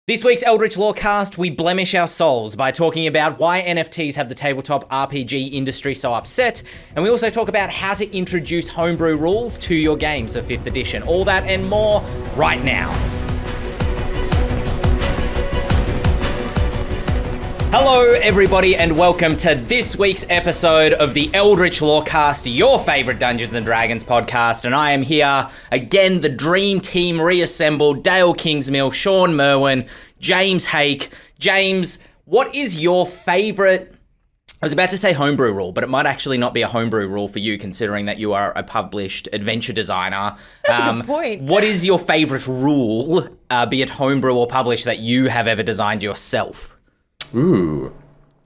This week's Eldritch Lorecast, we blemish our souls by talking about why NFTs have the tabletop RPG industry so upset, and we also talk about how to introduce homebrew rules to your games of 5th edition. All that and more right now. Hello everybody and welcome to this week's episode of the Eldritch Lorecast, your favourite Dungeons & Dragons podcast, and I am here again, the dream team reassembled, Dael Kingsmill, Shawn Merwin, James Hake. James, what is your favourite, I was about to say homebrew rule, but it might actually not be a homebrew rule for you considering that you are a published adventure designer. That's a good point. What is your favourite rule, be it homebrew or published, that you have ever designed yourself? Ooh.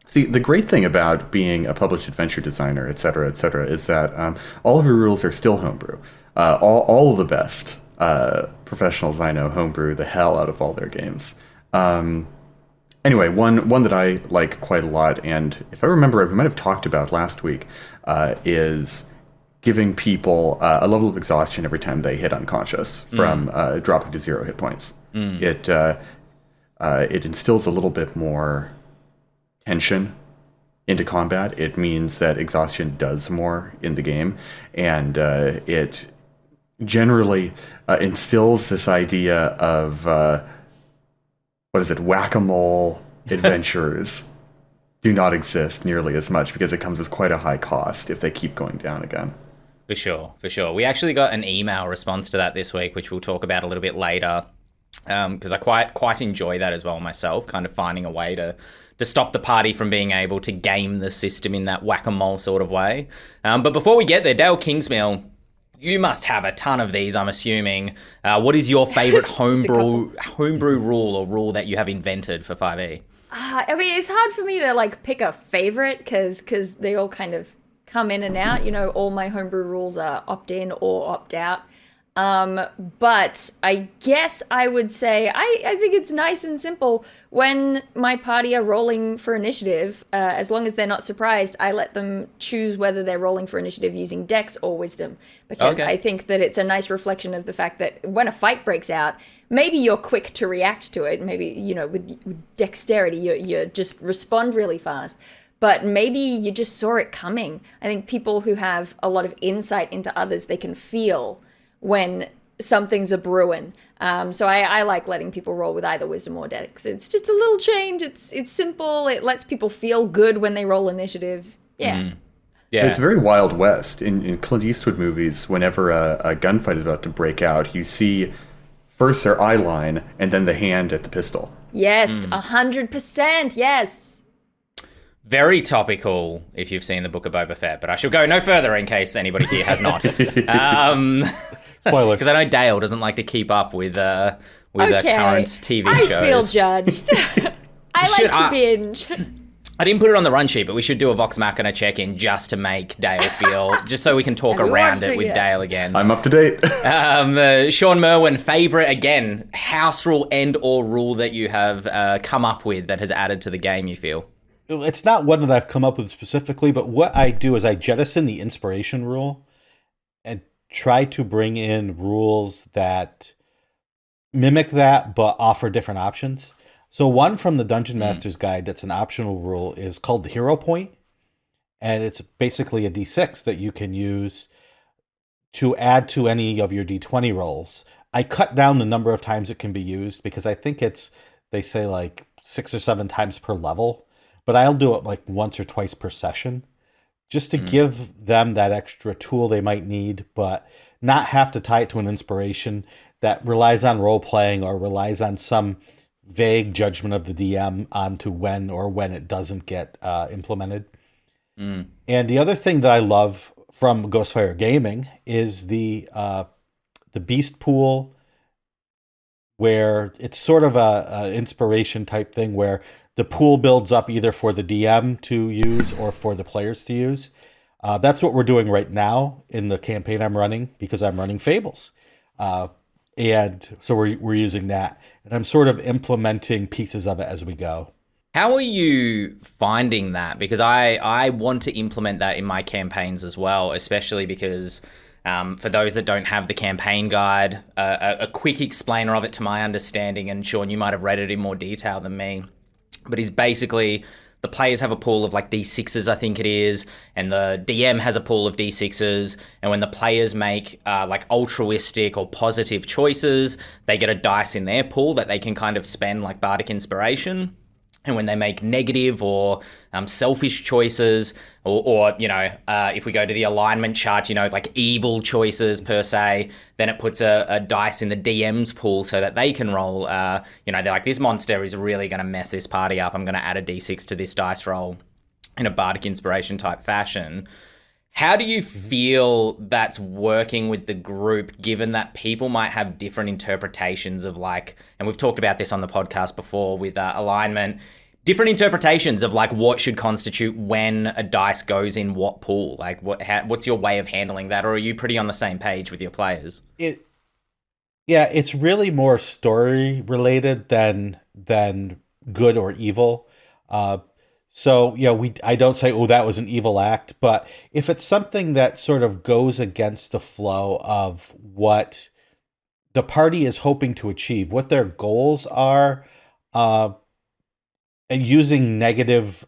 See, the great thing about being a published adventure designer, et cetera, is that all of your rules are still homebrew. All of the best professionals I know homebrew the hell out of all their games. Anyway, one that I like quite a lot, and if I remember, we might have talked about last week, is giving people a level of exhaustion every time they hit unconscious from dropping to 0 hit points. It instills a little bit more tension into combat. It means that exhaustion does more in the game, and it generally instills this idea of whack-a-mole adventurers do not exist nearly as much because it comes with quite a high cost if they keep going down again. For sure. We actually got an email response to that this week, which we'll talk about a little bit later. Because I quite enjoy that as well myself, kind of finding a way to stop the party from being able to game the system in that whack-a-mole sort of way. But before we get there, Dael Kingsmill, you must have a ton of these, I'm assuming. What is your favourite homebrew rule or rule that you have invented for 5e? I mean, it's hard for me to pick a favourite because they all kind of come in and out. You know, all my homebrew rules are opt-in or opt-out. But I guess I would say I think it's nice and simple when my party are rolling for initiative. As long as they're not surprised, I let them choose whether they're rolling for initiative using Dex or Wisdom, because I think that it's a nice reflection of the fact that when a fight breaks out, maybe you're quick to react to it. Maybe, you know, with dexterity, you just respond really fast. But maybe you just saw it coming. I think people who have a lot of insight into others, they can feel when something's a brewing. So I like letting people roll with either Wisdom or Dex. It's just a little change. It's simple. It lets people feel good when they roll initiative. Yeah. Yeah. It's very Wild West. In Clint Eastwood movies, whenever a gunfight is about to break out, you see first their eye line and then the hand at the pistol. Yes, 100%. Yes. Very topical if you've seen the Book of Boba Fett, but I shall go no further in case anybody here has not. Spoilers. Because I know Dael doesn't like to keep up with the current TV shows. I feel judged. I like to binge. I didn't put it on the run sheet, but we should do a Vox Machina check-in just to make Dael feel, just so we can talk around it with Dael again. I'm up to date. Shawn Merwin, favourite, again, house rule and or rule that you have come up with that has added to the game, you feel? It's not one that I've come up with specifically, but what I do is I jettison the inspiration rule and try to bring in rules that mimic that but offer different options. So one from the Dungeon Master's Guide that's an optional rule is called the Hero Point, and it's basically a D6 that you can use to add to any of your D20 rolls. I cut down the number of times it can be used because I think they say 6 or 7 times per level, but I'll do it once or twice per session, just to give them that extra tool they might need, but not have to tie it to an inspiration that relies on role-playing or relies on some vague judgment of the DM onto when it doesn't get implemented. And the other thing that I love from Ghostfire Gaming is the Beast Pool, where it's sort of a inspiration type thing where the pool builds up either for the DM to use or for the players to use. That's what we're doing right now in the campaign I'm running because I'm running Fables. And so we're using that. And I'm sort of implementing pieces of it as we go. How are you finding that? Because I want to implement that in my campaigns as well, especially because For those that don't have the campaign guide, a quick explainer of it to my understanding, and Shawn, you might have read it in more detail than me, but is basically the players have a pool of like D6s, I think it is, and the DM has a pool of D6s, and when the players make like altruistic or positive choices, they get a dice in their pool that they can kind of spend like Bardic Inspiration. And when they make negative or selfish choices, or if we go to the alignment chart, like evil choices per se, then it puts a dice in the DM's pool so that they can roll. They're like, this monster is really going to mess this party up. I'm going to add a D6 to this dice roll in a Bardic Inspiration type fashion. How do you feel that's working with the group, given that people might have different interpretations of like, and we've talked about this on the podcast before with alignment, different interpretations of like what should constitute when a dice goes in what pool? Like what's your way of handling that? Or are you pretty on the same page with your players? It's really more story related than good or evil. So, I don't say, oh, that was an evil act, but if it's something that sort of goes against the flow of what the party is hoping to achieve, what their goals are, and using negative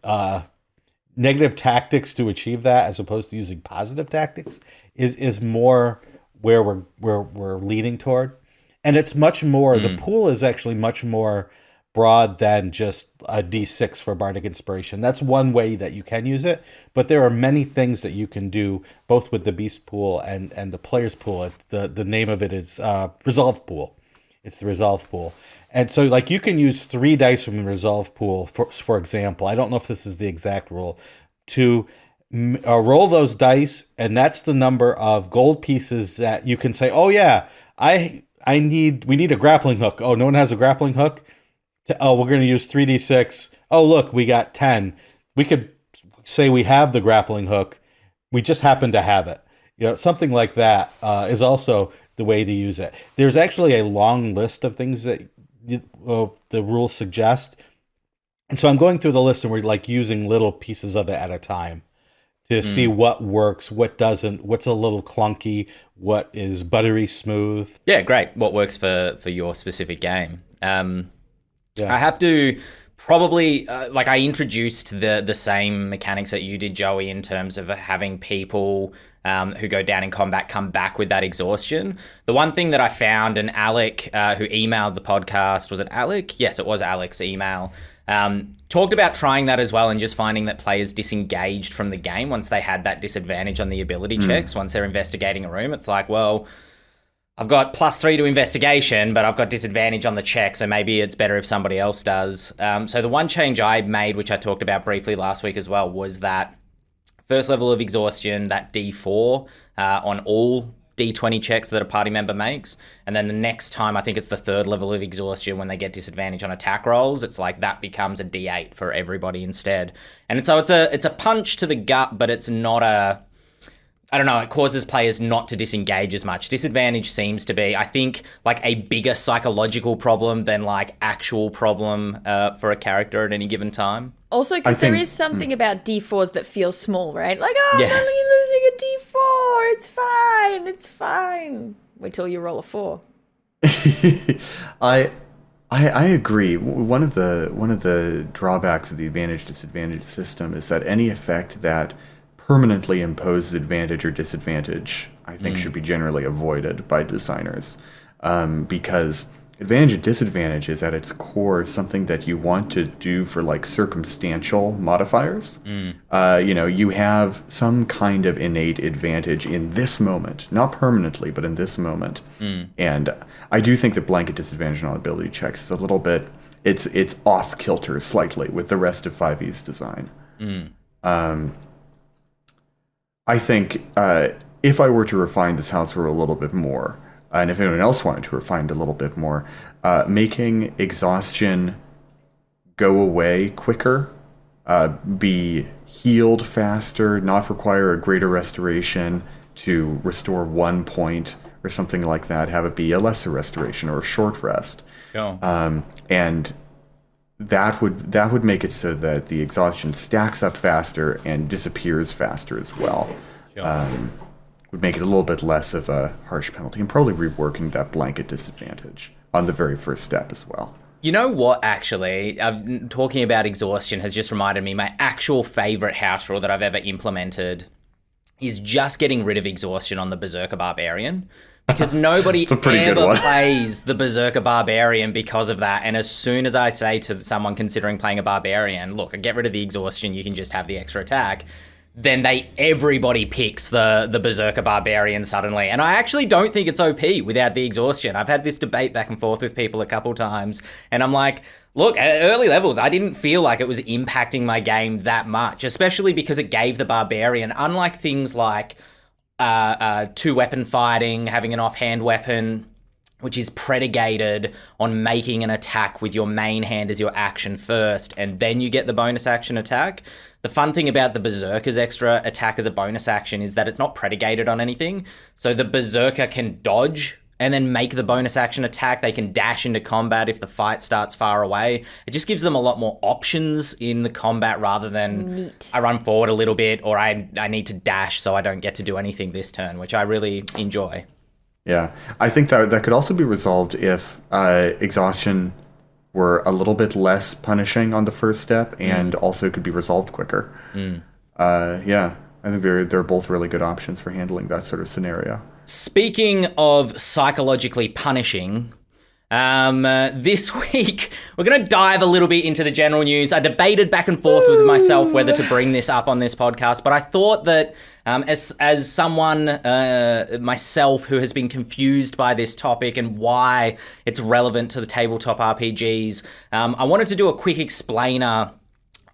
tactics to achieve that, as opposed to using positive tactics, is more where we're leaning toward. And it's much more, the pool is actually much more broad than just a D6 for Bardic Inspiration. That's one way that you can use it, but there are many things that you can do both with the Beast Pool and the Players Pool. The name of it is Resolve Pool. It's the Resolve Pool. And so like you can use 3 dice from the Resolve Pool, for example. I don't know if this is the exact rule, to roll those dice, and that's the number of gold pieces that you can say, oh yeah, we need a grappling hook. Oh, no one has a grappling hook? Oh, we're going to use 3d6. Oh, look, we got 10. We could say we have the grappling hook. We just happen to have it. Something like that is also the way to use it. There's actually a long list of things that the rules suggest. And so I'm going through the list, and we're like using little pieces of it at a time to see what works, what doesn't, what's a little clunky, what is buttery smooth. Yeah, great. What works for your specific game. Yeah. I have to probably, I introduced the same mechanics that you did, Joey, in terms of having people who go down in combat come back with that exhaustion. The one thing that I found, and Alec, who emailed the podcast, was it Alec? Yes, it was Alec's email, talked about trying that as well, and just finding that players disengaged from the game once they had that disadvantage on the ability checks, once they're investigating a room. It's like, well, I've got +3 to investigation, but I've got disadvantage on the check, so maybe it's better if somebody else does. So the one change I made, which I talked about briefly last week as well, was that first level of exhaustion, that D4 on all D20 checks that a party member makes. And then the next time, I think it's the third level of exhaustion, when they get disadvantage on attack rolls, it's like that becomes a D8 for everybody instead. And so it's a punch to the gut, but it's not I don't know, it causes players not to disengage as much. Disadvantage seems to be, I think, like a bigger psychological problem than like actual problem for a character at any given time. Also, because there is something about D4s that feels small, right? Like, oh, yeah, I'm only losing a D4. It's fine. It's fine. Wait till you roll a 4. I agree. One of the drawbacks of the advantage-disadvantage system is that any effect that permanently imposes advantage or disadvantage, I think, should be generally avoided by designers, because advantage and disadvantage is at its core something that you want to do for like circumstantial modifiers. You have some kind of innate advantage in this moment, not permanently, but in this moment. And I do think that blanket disadvantage on ability checks is a little bit, it's off kilter slightly with the rest of 5e's design. I think if I were to refine this house rule a little bit more, and if anyone else wanted to refine it a little bit more, making exhaustion go away quicker, be healed faster, not require a greater restoration to restore 1 point or something like that, have it be a lesser restoration or a short rest. And that would make it so that the exhaustion stacks up faster and disappears faster as well, would make it a little bit less of a harsh penalty, and probably reworking that blanket disadvantage on the very first step as well. You know what, actually, talking about exhaustion has just reminded me, my actual favorite house rule that I've ever implemented is just getting rid of exhaustion on the Berserker Barbarian. Because nobody ever plays the Berserker Barbarian because of that. And as soon as I say to someone considering playing a Barbarian, look, get rid of the exhaustion, you can just have the extra attack, then everybody picks the Berserker Barbarian suddenly. And I actually don't think it's OP without the exhaustion. I've had this debate back and forth with people a couple times, and I'm like, look, at early levels, I didn't feel like it was impacting my game that much, especially because it gave the Barbarian, unlike things like two-weapon fighting, having an offhand weapon, which is predicated on making an attack with your main hand as your action first, and then you get the bonus action attack. The fun thing about the Berserker's extra attack as a bonus action is that it's not predicated on anything. So the Berserker can dodge and then make the bonus action attack. They can dash into combat if the fight starts far away. It just gives them a lot more options in the combat rather than I run forward a little bit or I need to dash so I don't get to do anything this turn, which I really enjoy. Yeah, I think that could also be resolved if exhaustion were a little bit less punishing on the first step and also could be resolved quicker. Yeah, I think they're both really good options for handling that sort of scenario. Speaking of psychologically punishing, this week we're going to dive a little bit into the general news. I debated back and forth with myself whether to bring this up on this podcast, but I thought that as someone myself who has been confused by this topic and why it's relevant to the tabletop RPGs, I wanted to do a quick explainer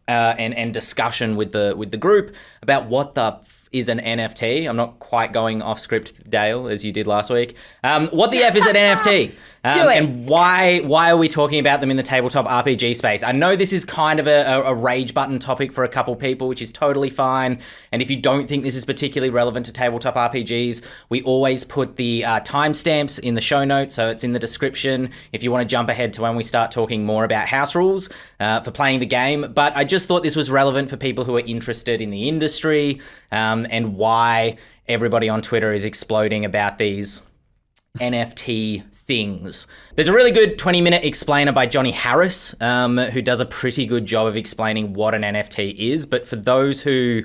and discussion with the group about what the is an NFT. I'm not quite going off script, Dael, as you did last week. What the F is an NFT? And why are we talking about them in the tabletop RPG space? I know this is kind of a rage button topic for a couple people, which is totally fine. And if you don't think this is particularly relevant to tabletop RPGs, we always put the timestamps in the show notes, so it's in the description if you want to jump ahead to when we start talking more about house rules for playing the game. But I just thought this was relevant for people who are interested in the industry, and why everybody on Twitter is exploding about these NFT things. There's a really good 20-minute explainer by Johnny Harris, who does a pretty good job of explaining what an NFT is. But for those who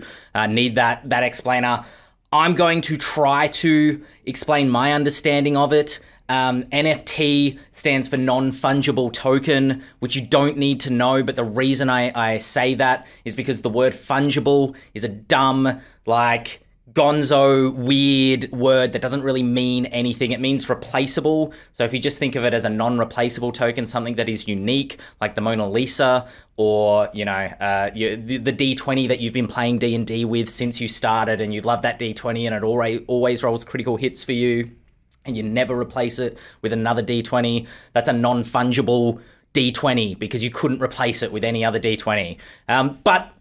need that explainer, I'm going to try to explain my understanding of it. NFT stands for non-fungible token, which you don't need to know, but the reason I say that is because the word fungible is a dumb, gonzo, weird word that doesn't really mean anything. It means replaceable. So if you just think of it as a non-replaceable token, something that is unique, like the Mona Lisa, or the D20 that you've been playing D&D with since you started, and you love that D20 and it always rolls critical hits for you, and you never replace it with another D20, that's a non-fungible D20 because you couldn't replace it with any other D20. But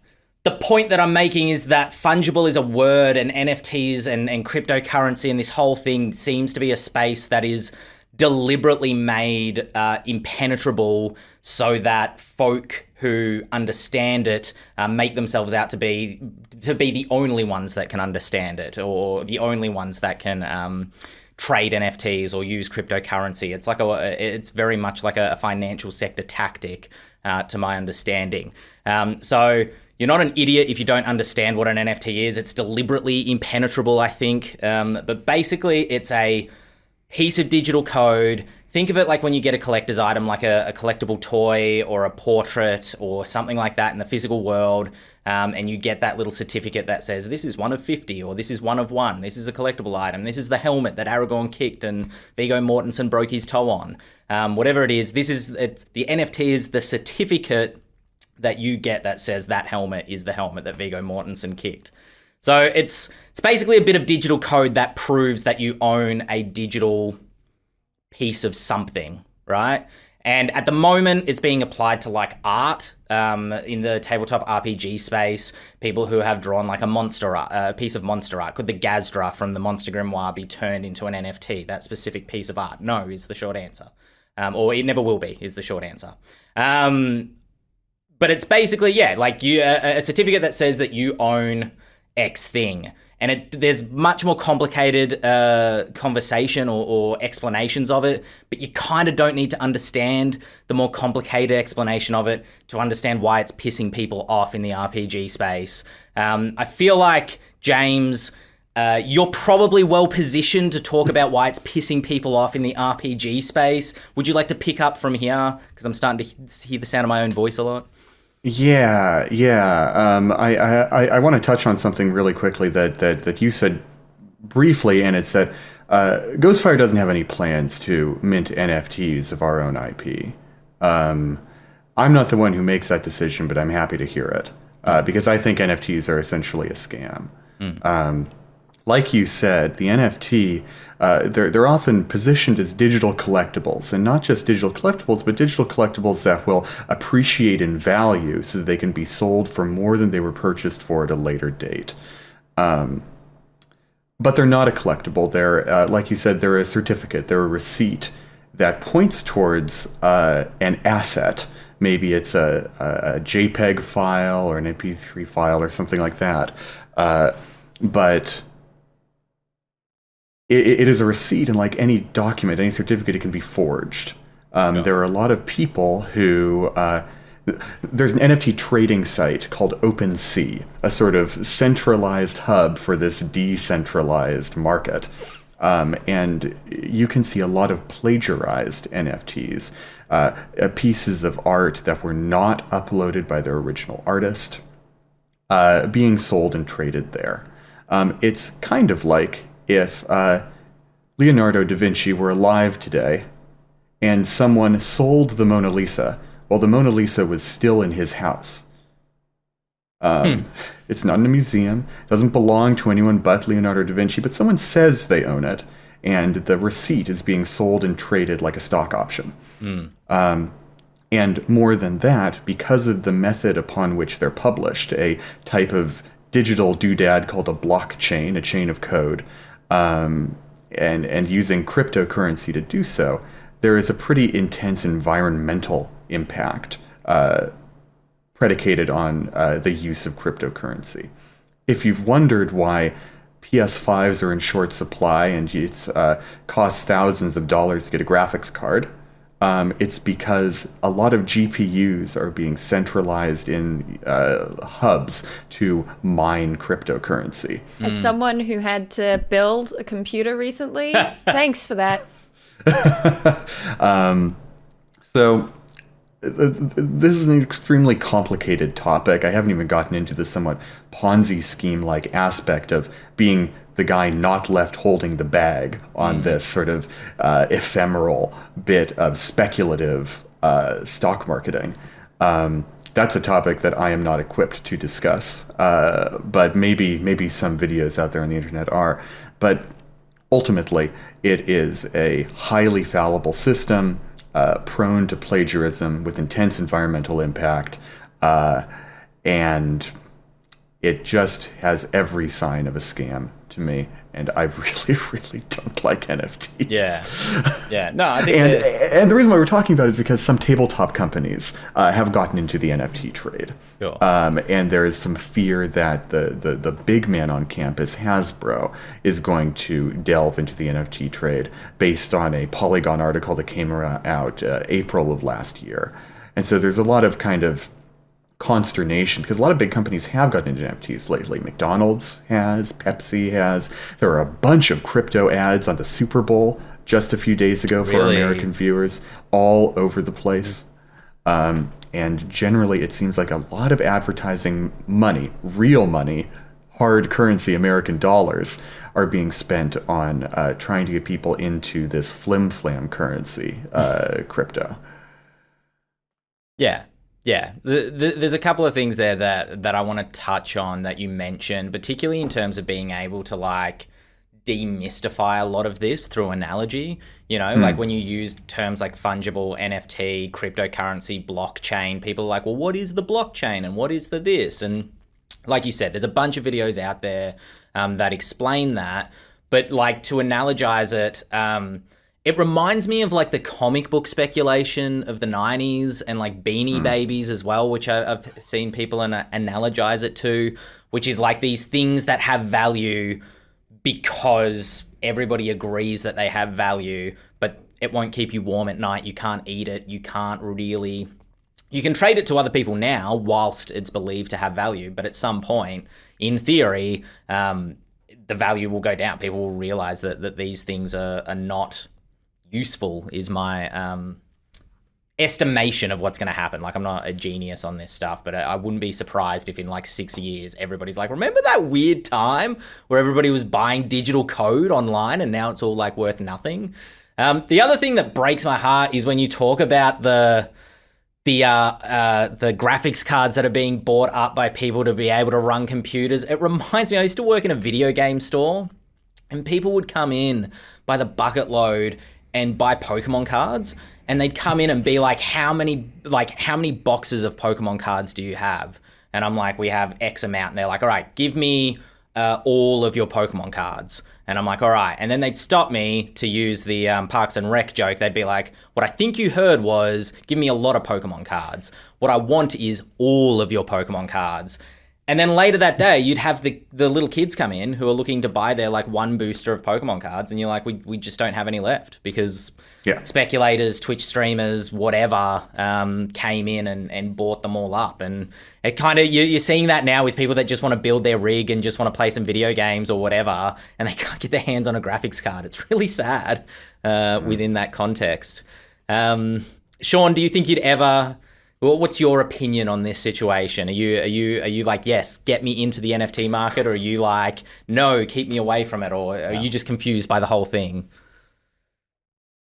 the point that I'm making is that fungible is a word, and NFTs and cryptocurrency and this whole thing seems to be a space that is deliberately made impenetrable so that folk who understand it make themselves out to be the only ones that can understand it, or the only ones that can trade NFTs or use cryptocurrency. It's very much like a financial sector tactic, to my understanding. So you're not an idiot if you don't understand what an NFT is. It's deliberately impenetrable, I think. But basically, it's a piece of digital code. Think of it like when you get a collector's item, like a collectible toy or a portrait or something like that in the physical world, and you get that little certificate that says, this is one of 50, or this is one of one, this is a collectible item, this is the helmet that Aragorn kicked and Viggo Mortensen broke his toe on. Whatever it is, the NFT is the certificate that you get that says that helmet is the helmet that Viggo Mortensen kicked. So it's basically a bit of digital code that proves that you own a digital piece of something, right? And at the moment, it's being applied to art in the tabletop RPG space. People who have drawn a piece of monster art. Could the Gazdra from the Monster Grimoire be turned into an NFT? That specific piece of art? No, is the short answer. Or it never will be, is the short answer. But it's basically, a certificate that says that you own X thing. and there's much more complicated conversation or explanations of it, but you kind of don't need to understand the more complicated explanation of it to understand why it's pissing people off in the RPG space. I feel like, James, you're probably well positioned to talk about why it's pissing people off in the RPG space. Would you like to pick up from here? Because I'm starting to hear the sound of my own voice a lot. Yeah. I want to touch on something really quickly that you said briefly, and it's that Ghostfire doesn't have any plans to mint NFTs of our own IP. I'm not the one who makes that decision, but I'm happy to hear it because I think NFTs are essentially a scam. Like you said, the NFT, they're often positioned as digital collectibles, and not just digital collectibles, but digital collectibles that will appreciate in value so that they can be sold for more than they were purchased for at a later date. But they're not a collectible. They're, like you said, they're a certificate. They're a receipt that points towards an asset. Maybe it's a JPEG file or an MP3 file or something like that. But it is a receipt, and like any document, any certificate, it can be forged. There are a lot of people who... there's an NFT trading site called OpenSea, a sort of centralized hub for this decentralized market. And you can see a lot of plagiarized NFTs, pieces of art that were not uploaded by their original artist, being sold and traded there. It's kind of like if Leonardo da Vinci were alive today and someone sold the Mona Lisa while the Mona Lisa was still in his house. It's not in a museum, doesn't belong to anyone but Leonardo da Vinci, but someone says they own it, and the receipt is being sold and traded like a stock option. And more than that, because of the method upon which they're published, a type of digital doodad called a blockchain, a chain of code, and using cryptocurrency to do so, there is a pretty intense environmental impact predicated on the use of cryptocurrency. If you've wondered why PS5s are in short supply and it costs thousands of dollars to get a graphics card, it's because a lot of GPUs are being centralized in hubs to mine cryptocurrency. As someone who had to build a computer recently, thanks for that. So this is an extremely complicated topic. I haven't even gotten into the somewhat Ponzi scheme-like aspect of being the guy not left holding the bag on this sort of ephemeral bit of speculative stock marketing. That's a topic that I am not equipped to discuss, but maybe some videos out there on the internet are. But ultimately, it is a highly fallible system, prone to plagiarism with intense environmental impact, and it just has every sign of a scam to me, and I really, really don't like NFTs. Yeah. No, I think and the reason why we're talking about it is because some tabletop companies have gotten into the NFT trade. Sure. And there is some fear that the big man on campus, Hasbro, is going to delve into the NFT trade based on a Polygon article that came out April of last year. And so there's a lot of kind of consternation because a lot of big companies have gotten into NFTs lately. McDonald's has, Pepsi has. There are a bunch of crypto ads on the Super Bowl just a few days ago for our American viewers, all over the place. And generally, it seems like a lot of advertising money, real money, hard currency, American dollars, are being spent on trying to get people into this flim-flam currency, crypto. Yeah. There's a couple of things there that I want to touch on that you mentioned, particularly in terms of being able to like demystify a lot of this through analogy. You know, like when you use terms like fungible, NFT, cryptocurrency, blockchain, people are like, well, what is the blockchain and what is the this? And like you said, there's a bunch of videos out there that explain that. But like to analogize it, it reminds me of like the comic book speculation of the 90s and like Beanie Babies as well, which I've seen people analogize it to, which is like these things that have value because everybody agrees that they have value, but it won't keep you warm at night. You can't eat it. You can't really... You can trade it to other people now whilst it's believed to have value, but at some point, in theory, the value will go down. People will realize that these things are not useful, is my estimation of what's going to happen. Like, I'm not a genius on this stuff, but I wouldn't be surprised if in like 6 years, everybody's like, remember that weird time where everybody was buying digital code online and now it's all like worth nothing? The other thing that breaks my heart is when you talk about the graphics cards that are being bought up by people to be able to run computers. It reminds me, I used to work in a video game store and people would come in by the bucket load and buy Pokemon cards, and they'd come in and be like, how many boxes of Pokemon cards do you have? And I'm like, we have X amount. And they're like, all right, give me all of your Pokemon cards. And I'm like, all right. And then they'd stop me to use the Parks and Rec joke. They'd be like, what I think you heard was, give me a lot of Pokemon cards. What I want is all of your Pokemon cards. And then later that day, you'd have the little kids come in who are looking to buy their like one booster of Pokemon cards. And you're like, we just don't have any left because speculators, Twitch streamers, whatever, came in and bought them all up. And it kind of, you're seeing that now with people that just want to build their rig and just want to play some video games or whatever, and they can't get their hands on a graphics card. It's really sad within that context. Shawn, do you think you'd ever... What's your opinion on this situation? Are you like, yes, get me into the NFT market, or are you like, no, keep me away from it, or are you just confused by the whole thing?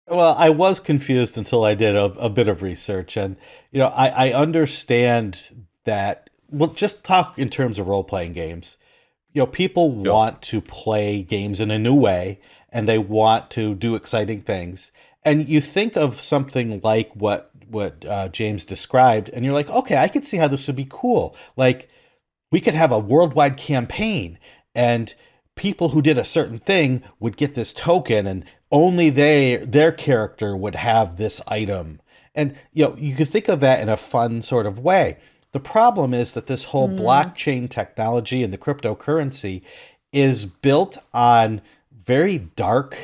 Well, I was confused until I did a bit of research, and I understand that. Well, just talk in terms of role-playing games. People want to play games in a new way, and they want to do exciting things. And you think of something like what James described, and you're like, okay, I could see how this would be cool. Like, we could have a worldwide campaign, and people who did a certain thing would get this token, and only their character would have this item. And you could think of that in a fun sort of way. The problem is that this whole blockchain technology and the cryptocurrency is built on very dark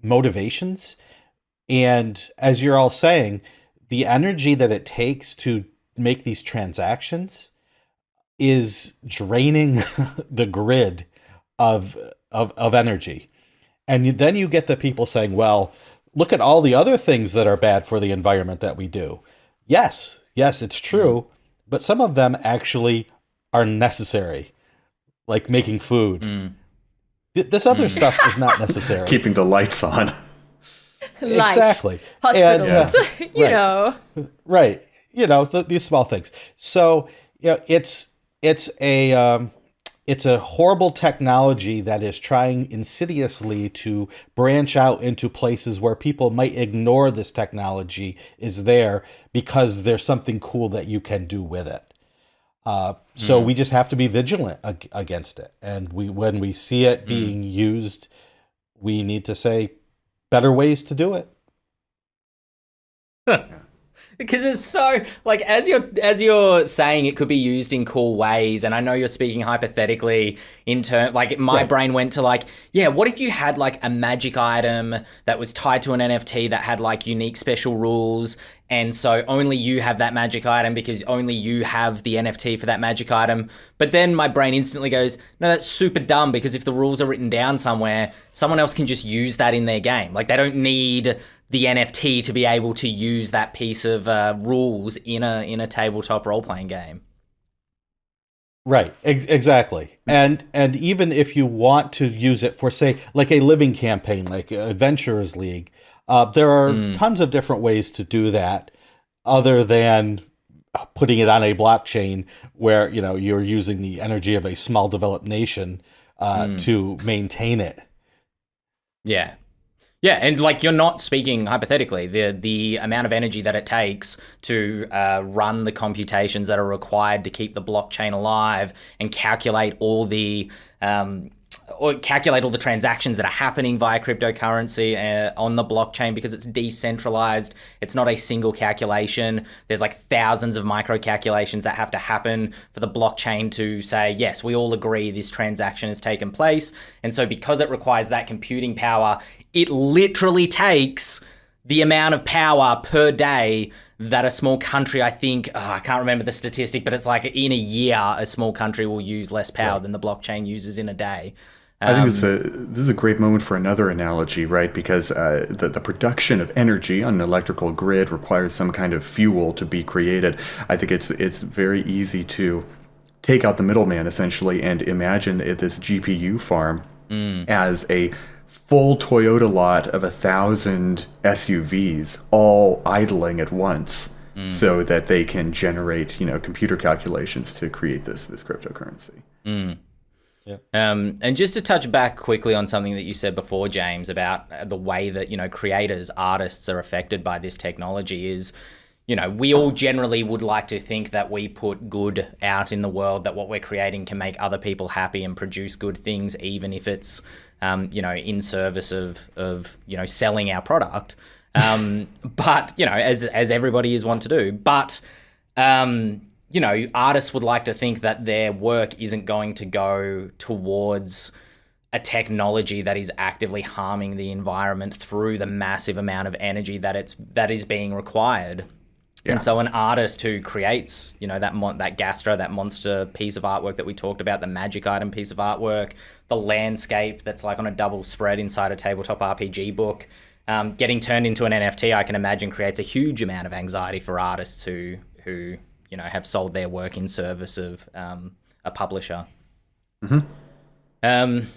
motivations. And as you're all saying, the energy that it takes to make these transactions is draining the grid of energy. And then you get the people saying, well, look at all the other things that are bad for the environment that we do. Yes, it's true. But some of them actually are necessary, like making food. This other stuff is not necessary. Keeping the lights on. Life, exactly. hospitals, Right. These small things. So, it's a horrible technology that is trying insidiously to branch out into places where people might ignore this technology is there because there's something cool that you can do with it. So we just have to be vigilant against it. And when we see it being used, we need to say, better ways to do it. Because it's so, like, as you're saying, it could be used in cool ways, and I know you're speaking hypothetically in turn, like, my brain went to, like, yeah, what if you had, like, a magic item that was tied to an NFT that had, like, unique special rules, and so only you have that magic item because only you have the NFT for that magic item. But then my brain instantly goes, no, that's super dumb, because if the rules are written down somewhere, someone else can just use that in their game. Like, they don't need the NFT to be able to use that piece of rules in a tabletop role-playing game. Right, exactly. And even if you want to use it for, say, like a living campaign, like Adventurers League, there are tons of different ways to do that other than putting it on a blockchain where, you're using the energy of a small developed nation to maintain it. Yeah. Yeah, and like, you're not speaking hypothetically. The amount of energy that it takes to run the computations that are required to keep the blockchain alive and calculate all the or calculate all the transactions that are happening via cryptocurrency on the blockchain, because it's decentralized. It's not a single calculation. There's like thousands of micro calculations that have to happen for the blockchain to say, yes, we all agree this transaction has taken place. And so because it requires that computing power, it literally takes the amount of power per day that a small country, I think, I can't remember the statistic, but it's like in a year, a small country will use less power than the blockchain uses in a day. I think this is a great moment for another analogy, right? Because the production of energy on an electrical grid requires some kind of fuel to be created. I think it's very easy to take out the middleman, essentially, and imagine this GPU farm as a full Toyota lot of 1,000 SUVs all idling at once, so that they can generate, computer calculations to create this cryptocurrency. Yeah. And just to touch back quickly on something that you said before, James, about the way that, creators, artists are affected by this technology is, we all generally would like to think that we put good out in the world, that what we're creating can make other people happy and produce good things, even if it's, in service of selling our product. But, as everybody is want to do. But, artists would like to think that their work isn't going to go towards a technology that is actively harming the environment through the massive amount of energy that is being required. Yeah. And so an artist who creates, that Gastro, that monster piece of artwork that we talked about, the magic item piece of artwork, the landscape that's like on a double spread inside a tabletop RPG book, getting turned into an NFT, I can imagine creates a huge amount of anxiety for artists who have sold their work in service of a publisher. Mm-hmm.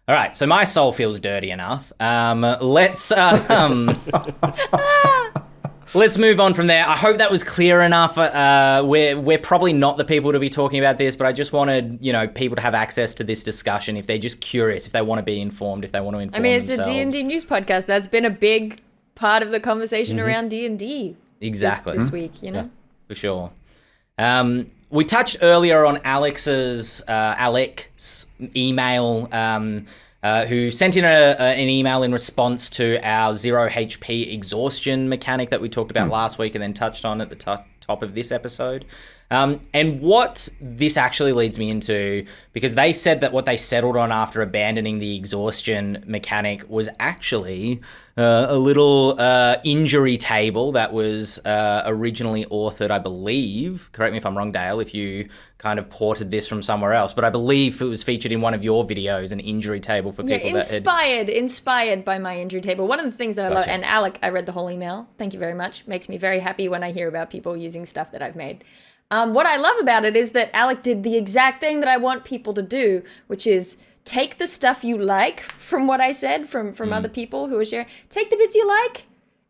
All right, so my soul feels dirty enough. Let's move on from there. I hope that was clear enough. We're probably not the people to be talking about this, but I just wanted, people to have access to this discussion if they're just curious, if they want to be informed, if they want to inform themselves. It's a D&D news podcast. That's been a big part of the conversation around D&D. Exactly. This week, Yeah. For sure. We touched earlier on Alex's email, who sent in an email in response to our 0 HP exhaustion mechanic that we talked about last week and then touched on at the top of this episode. And what this actually leads me into, because they said that what they settled on after abandoning the exhaustion mechanic was actually a little injury table that was originally authored, I believe. Correct me if I'm wrong, Dael, if you kind of ported this from somewhere else, but I believe it was featured in one of your videos, an injury table for people inspired by my injury table. One of the things that I love, and Alec, I read the whole email. Thank you very much. Makes me very happy when I hear about people using stuff that I've made. What I love about it is that Alec did the exact thing that I want people to do, which is take the stuff you like from what I said, from other people who are sharing. Take the bits you like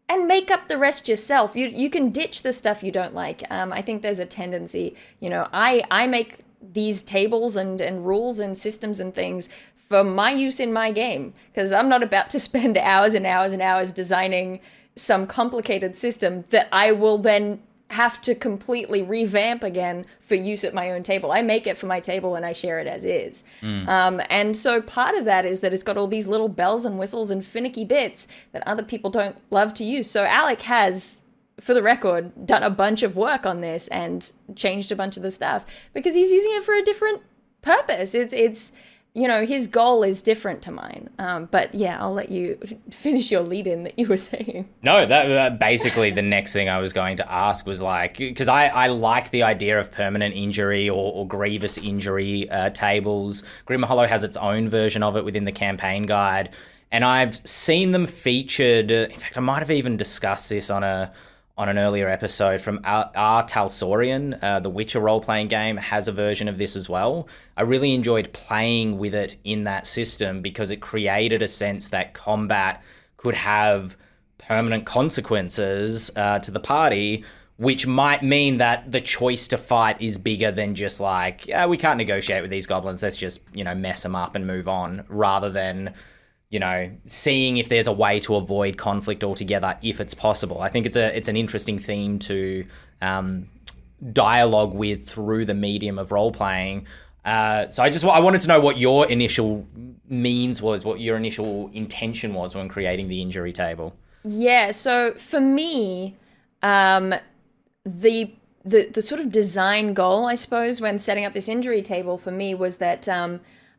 and make up the rest yourself. You can ditch the stuff you don't like. I think there's a tendency, I make these tables and rules and systems and things for my use in my game, because I'm not about to spend hours and hours and hours designing some complicated system that I will then have to completely revamp again for use at my own table. I make it for my table and I share it as is. And so part of that is that it's got all these little bells and whistles and finicky bits that other people don't love to use. So Alec has, for the record, done a bunch of work on this and changed a bunch of the stuff because he's using it for a different purpose. It's his goal is different to mine. But yeah, I'll let you finish your lead-in that you were saying. No, that basically the next thing I was going to ask was like, because I like the idea of permanent injury or grievous injury tables. Grim Hollow has its own version of it within the campaign guide. And I've seen them featured, in fact, I might have even discussed this on an earlier episode from R. Talsorian, the Witcher role-playing game, has a version of this as well. I really enjoyed playing with it in that system because it created a sense that combat could have permanent consequences to the party, which might mean that the choice to fight is bigger than just like, we can't negotiate with these goblins, let's just, mess them up and move on, rather than seeing if there's a way to avoid conflict altogether if it's possible. I think it's an interesting theme to dialogue with through the medium of role-playing So I wanted to know what your initial means was, what your initial intention was when creating the injury table. Yeah, so for me, the sort of design goal, I suppose, when setting up this injury table for me was that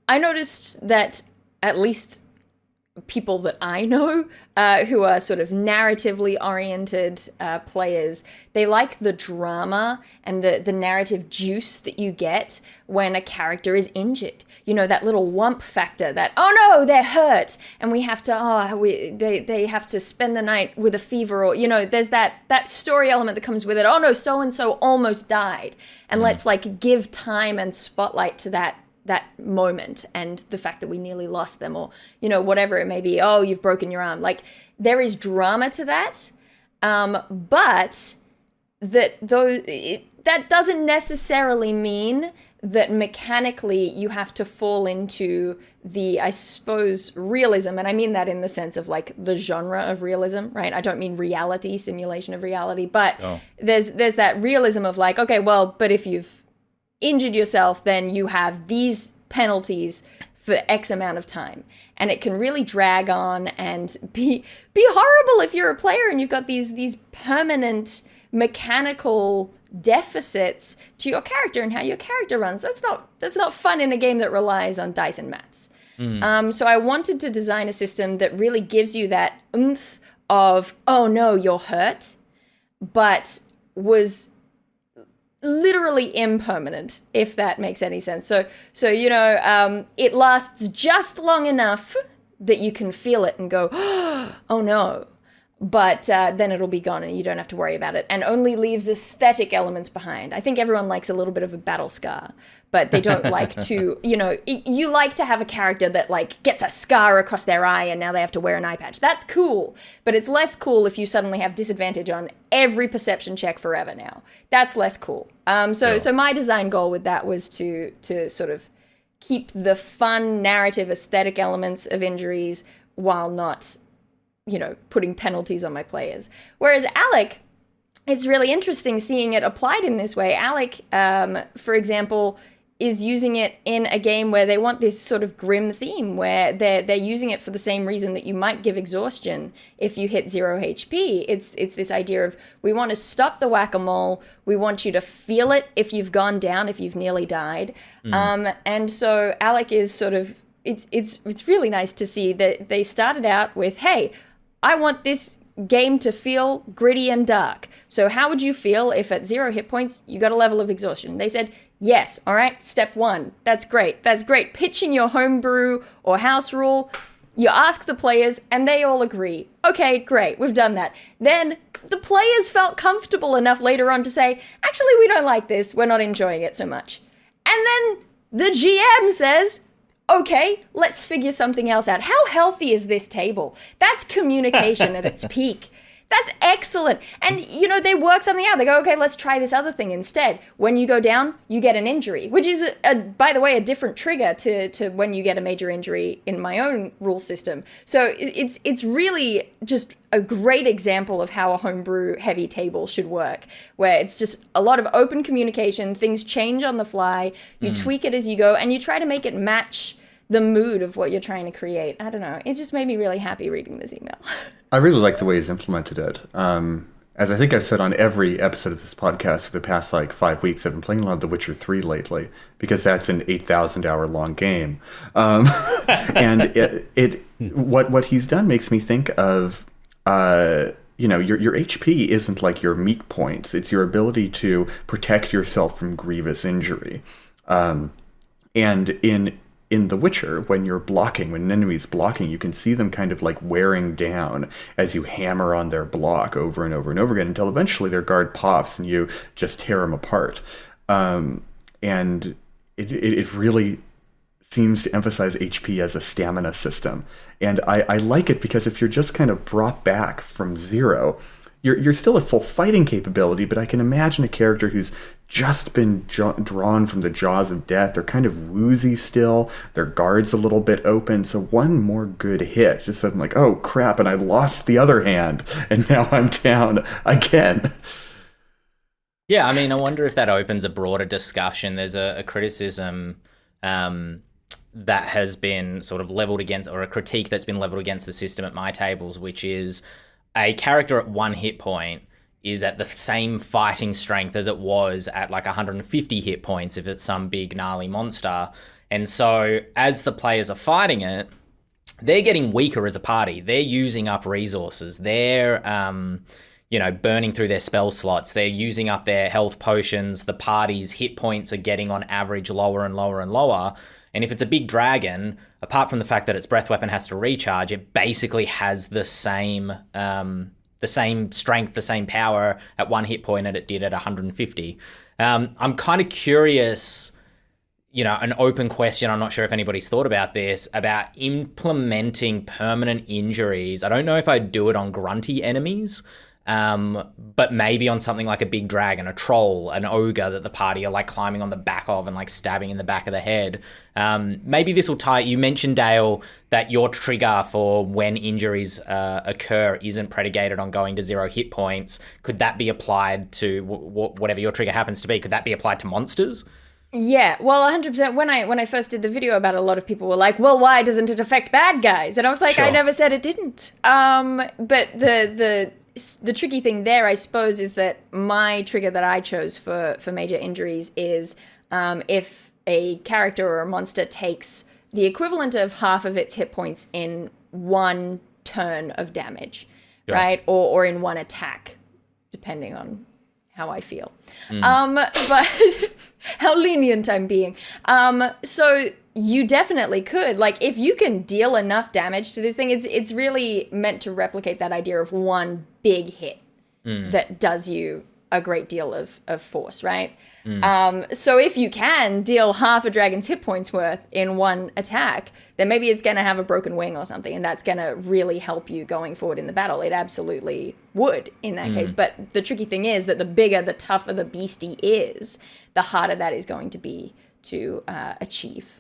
I noticed that at least people that I know who are sort of narratively oriented players, they like the drama and the narrative juice that you get when a character is injured. You know, that little whump factor that, oh no, they're hurt and we have to, they have to spend the night with a fever, or, you know, there's that story element that comes with it. Oh no, so-and-so almost died. And let's like give time and spotlight to that moment and the fact that we nearly lost them, or, you know, whatever it may be. Oh, you've broken your arm. Like, there is drama to that. But that doesn't necessarily mean that mechanically you have to fall into the, I suppose, realism. And I mean that in the sense of like the genre of realism, right? I don't mean reality, simulation of reality, but there's that realism of like, okay, well, but if you've injured yourself, then you have these penalties for X amount of time. And it can really drag on and be horrible if you're a player and you've got these permanent mechanical deficits to your character and how your character runs. That's not fun in a game that relies on dice and maths. So I wanted to design a system that really gives you that oomph of, oh no, you're hurt, but was literally impermanent, if that makes any sense. So you know, it lasts just long enough that you can feel it and go, oh no, but then it'll be gone and you don't have to worry about it, and only leaves aesthetic elements behind. I think everyone likes a little bit of a battle scar, but they don't like to, you know, you like to have a character that like gets a scar across their eye and now they have to wear an eye patch. That's cool, but it's less cool if you suddenly have disadvantage on every perception check forever now. That's less cool. So my design goal with that was to sort of keep the fun narrative aesthetic elements of injuries while not, you know, putting penalties on my players. Whereas Alec, it's really interesting seeing it applied in this way. Alec, for example, is using it in a game where they want this sort of grim theme, where they're using it for the same reason that you might give exhaustion if you hit 0 HP. It's this idea of, we want to stop the whack-a-mole. We want you to feel it if you've gone down, if you've nearly died. And so Alec is sort of, it's really nice to see that they started out with, hey, I want this game to feel gritty and dark. So how would you feel if at 0 hit points you got a level of exhaustion? They said, yes, all right, step 1. That's great. Pitching your homebrew or house rule, you ask the players and they all agree. Okay, great, we've done that. Then the players felt comfortable enough later on to say, actually, we don't like this. We're not enjoying it so much. And then the GM says, okay, let's figure something else out. How healthy is this table? That's communication at its peak. That's excellent. And, you know, they work something out. They go, okay, let's try this other thing instead. When you go down, you get an injury, which is, by the way, a different trigger to when you get a major injury in my own rule system. So it's really just a great example of how a homebrew heavy table should work, where it's just a lot of open communication. Things change on the fly. You tweak it as you go, and you try to make it match the mood of what you're trying to create. I don't know. It just made me really happy reading this email. I really like the way he's implemented it. As I think I've said on every episode of this podcast for the past 5 weeks, I've been playing a lot of The Witcher 3 lately, because that's an 8,000 hour long game. And what he's done makes me think of, you know, your HP isn't like your meat points. It's your ability to protect yourself from grievous injury. And in The Witcher, when an enemy's blocking, you can see them kind of like wearing down as you hammer on their block over and over and over again, until eventually their guard pops and you just tear them apart. And it really seems to emphasize HP as a stamina system. And I like it, because if you're just kind of brought back from 0, you're still at full fighting capability, but I can imagine a character who's just been drawn from the jaws of death. They're kind of woozy still. Their guard's a little bit open. So one more good hit, just something like, oh crap, and I lost the other hand, and now I'm down again. Yeah, I mean, I wonder if that opens a broader discussion. There's a criticism that has been sort of leveled against, or a critique that's been leveled against the system at my tables, which is a character at 1 hit point is at the same fighting strength as it was at like 150 hit points if it's some big gnarly monster. And so as the players are fighting it, they're getting weaker as a party. They're using up resources. They're, burning through their spell slots. They're using up their health potions. The party's hit points are getting on average lower and lower and lower. And if it's a big dragon, apart from the fact that its breath weapon has to recharge, it basically has the same strength, the same power at 1 hit point that it did at 150. I'm kind of curious, an open question. I'm not sure if anybody's thought about this, about implementing permanent injuries. I don't know if I'd do it on grunty enemies, but maybe on something like a big dragon, a troll, an ogre that the party are like climbing on the back of and like stabbing in the back of the head. Maybe this will tie. You mentioned, Dael, that your trigger for when injuries occur isn't predicated on going to 0 hit points. Could that be applied to whatever your trigger happens to be? Could that be applied to monsters? Yeah, well, 100%. When I first did the video about it, a lot of people were like, well, why doesn't it affect bad guys? And I was like, Sure. I never said it didn't. But the tricky thing there, I suppose, is that my trigger that I chose for major injuries is if a character or a monster takes the equivalent of half of its hit points in 1 turn of damage, right? Or in 1 attack, depending on how I feel. But how lenient I'm being. So you definitely could. Like, if you can deal enough damage to this thing, it's really meant to replicate that idea of 1 big hit that does you a great deal of force, right? So if you can deal half a dragon's hit points worth in 1 attack, then maybe it's going to have a broken wing or something, and that's going to really help you going forward in the battle. It absolutely would in that case. But the tricky thing is that the bigger, the tougher the beastie is, the harder that is going to be to achieve.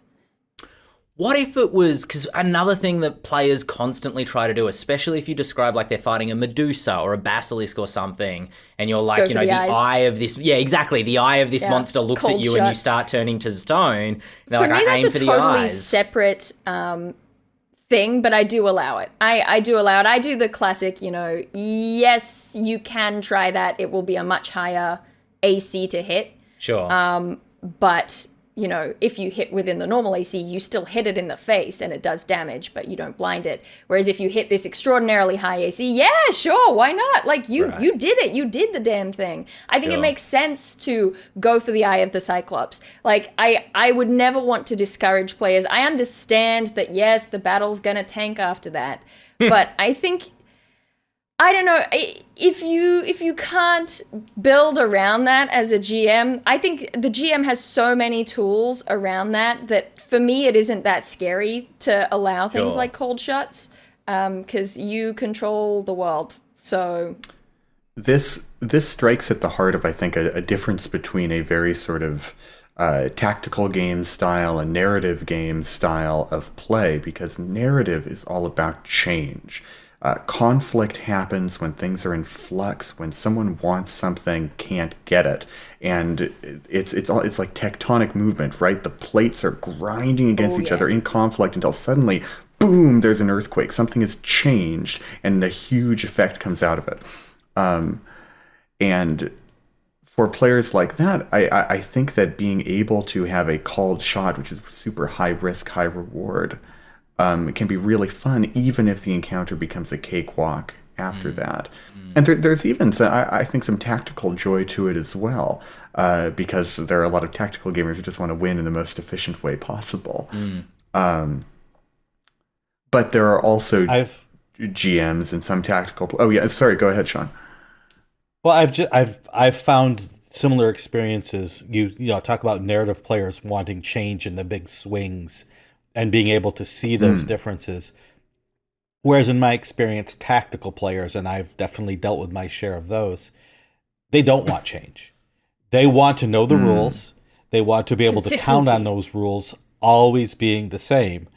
What if it was, because another thing that players constantly try to do, especially if you describe like they're fighting a Medusa or a basilisk or something, and you're like, the eye of this, the eye of this monster looks at you and you start turning to stone. And they're for like, me, I aim that's for a the totally eyes. separate thing, but I do allow it. I do allow it. I do the classic, yes, you can try that. It will be a much higher AC to hit. Sure. But if you hit within the normal AC, you still hit it in the face and it does damage, but you don't blind it. Whereas if you hit this extraordinarily high AC, yeah, sure, why not? Like, you did it. You did the damn thing. I think it makes sense to go for the Eye of the Cyclops. Like, I would never want to discourage players. I understand that, yes, the battle's gonna tank after that. But I think, I don't know, if you can't build around that as a GM, I think the GM has so many tools around that for me it isn't that scary to allow things like cold shots, because you control the world. So this strikes at the heart of, I think, a difference between a very sort of tactical game style and narrative game style of play, because narrative is all about change. Conflict happens when things are in flux, when someone wants something, can't get it, and it's like tectonic movement, right? The plates are grinding against each other in conflict until suddenly, boom, there's an earthquake. Something has changed, and a huge effect comes out of it. And for players like that, I think that being able to have a called shot, which is super high risk, high reward, it can be really fun, even if the encounter becomes a cakewalk after that. And there's even, I think, some tactical joy to it as well, because there are a lot of tactical gamers who just want to win in the most efficient way possible. But there are also GMs and some tactical. Oh yeah, sorry. Go ahead, Shawn. Well, I've found similar experiences. You talk about narrative players wanting change in the big swings and being able to see those differences. Whereas in my experience, tactical players, and I've definitely dealt with my share of those, they don't want change. They want to know the rules. They want to be able to count on those rules always being the same.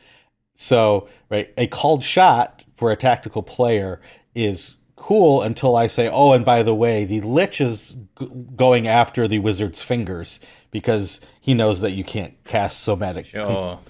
So, right, a called shot for a tactical player is cool until I say, oh, and by the way, the Lich is going after the wizard's fingers because he knows that you can't cast somatic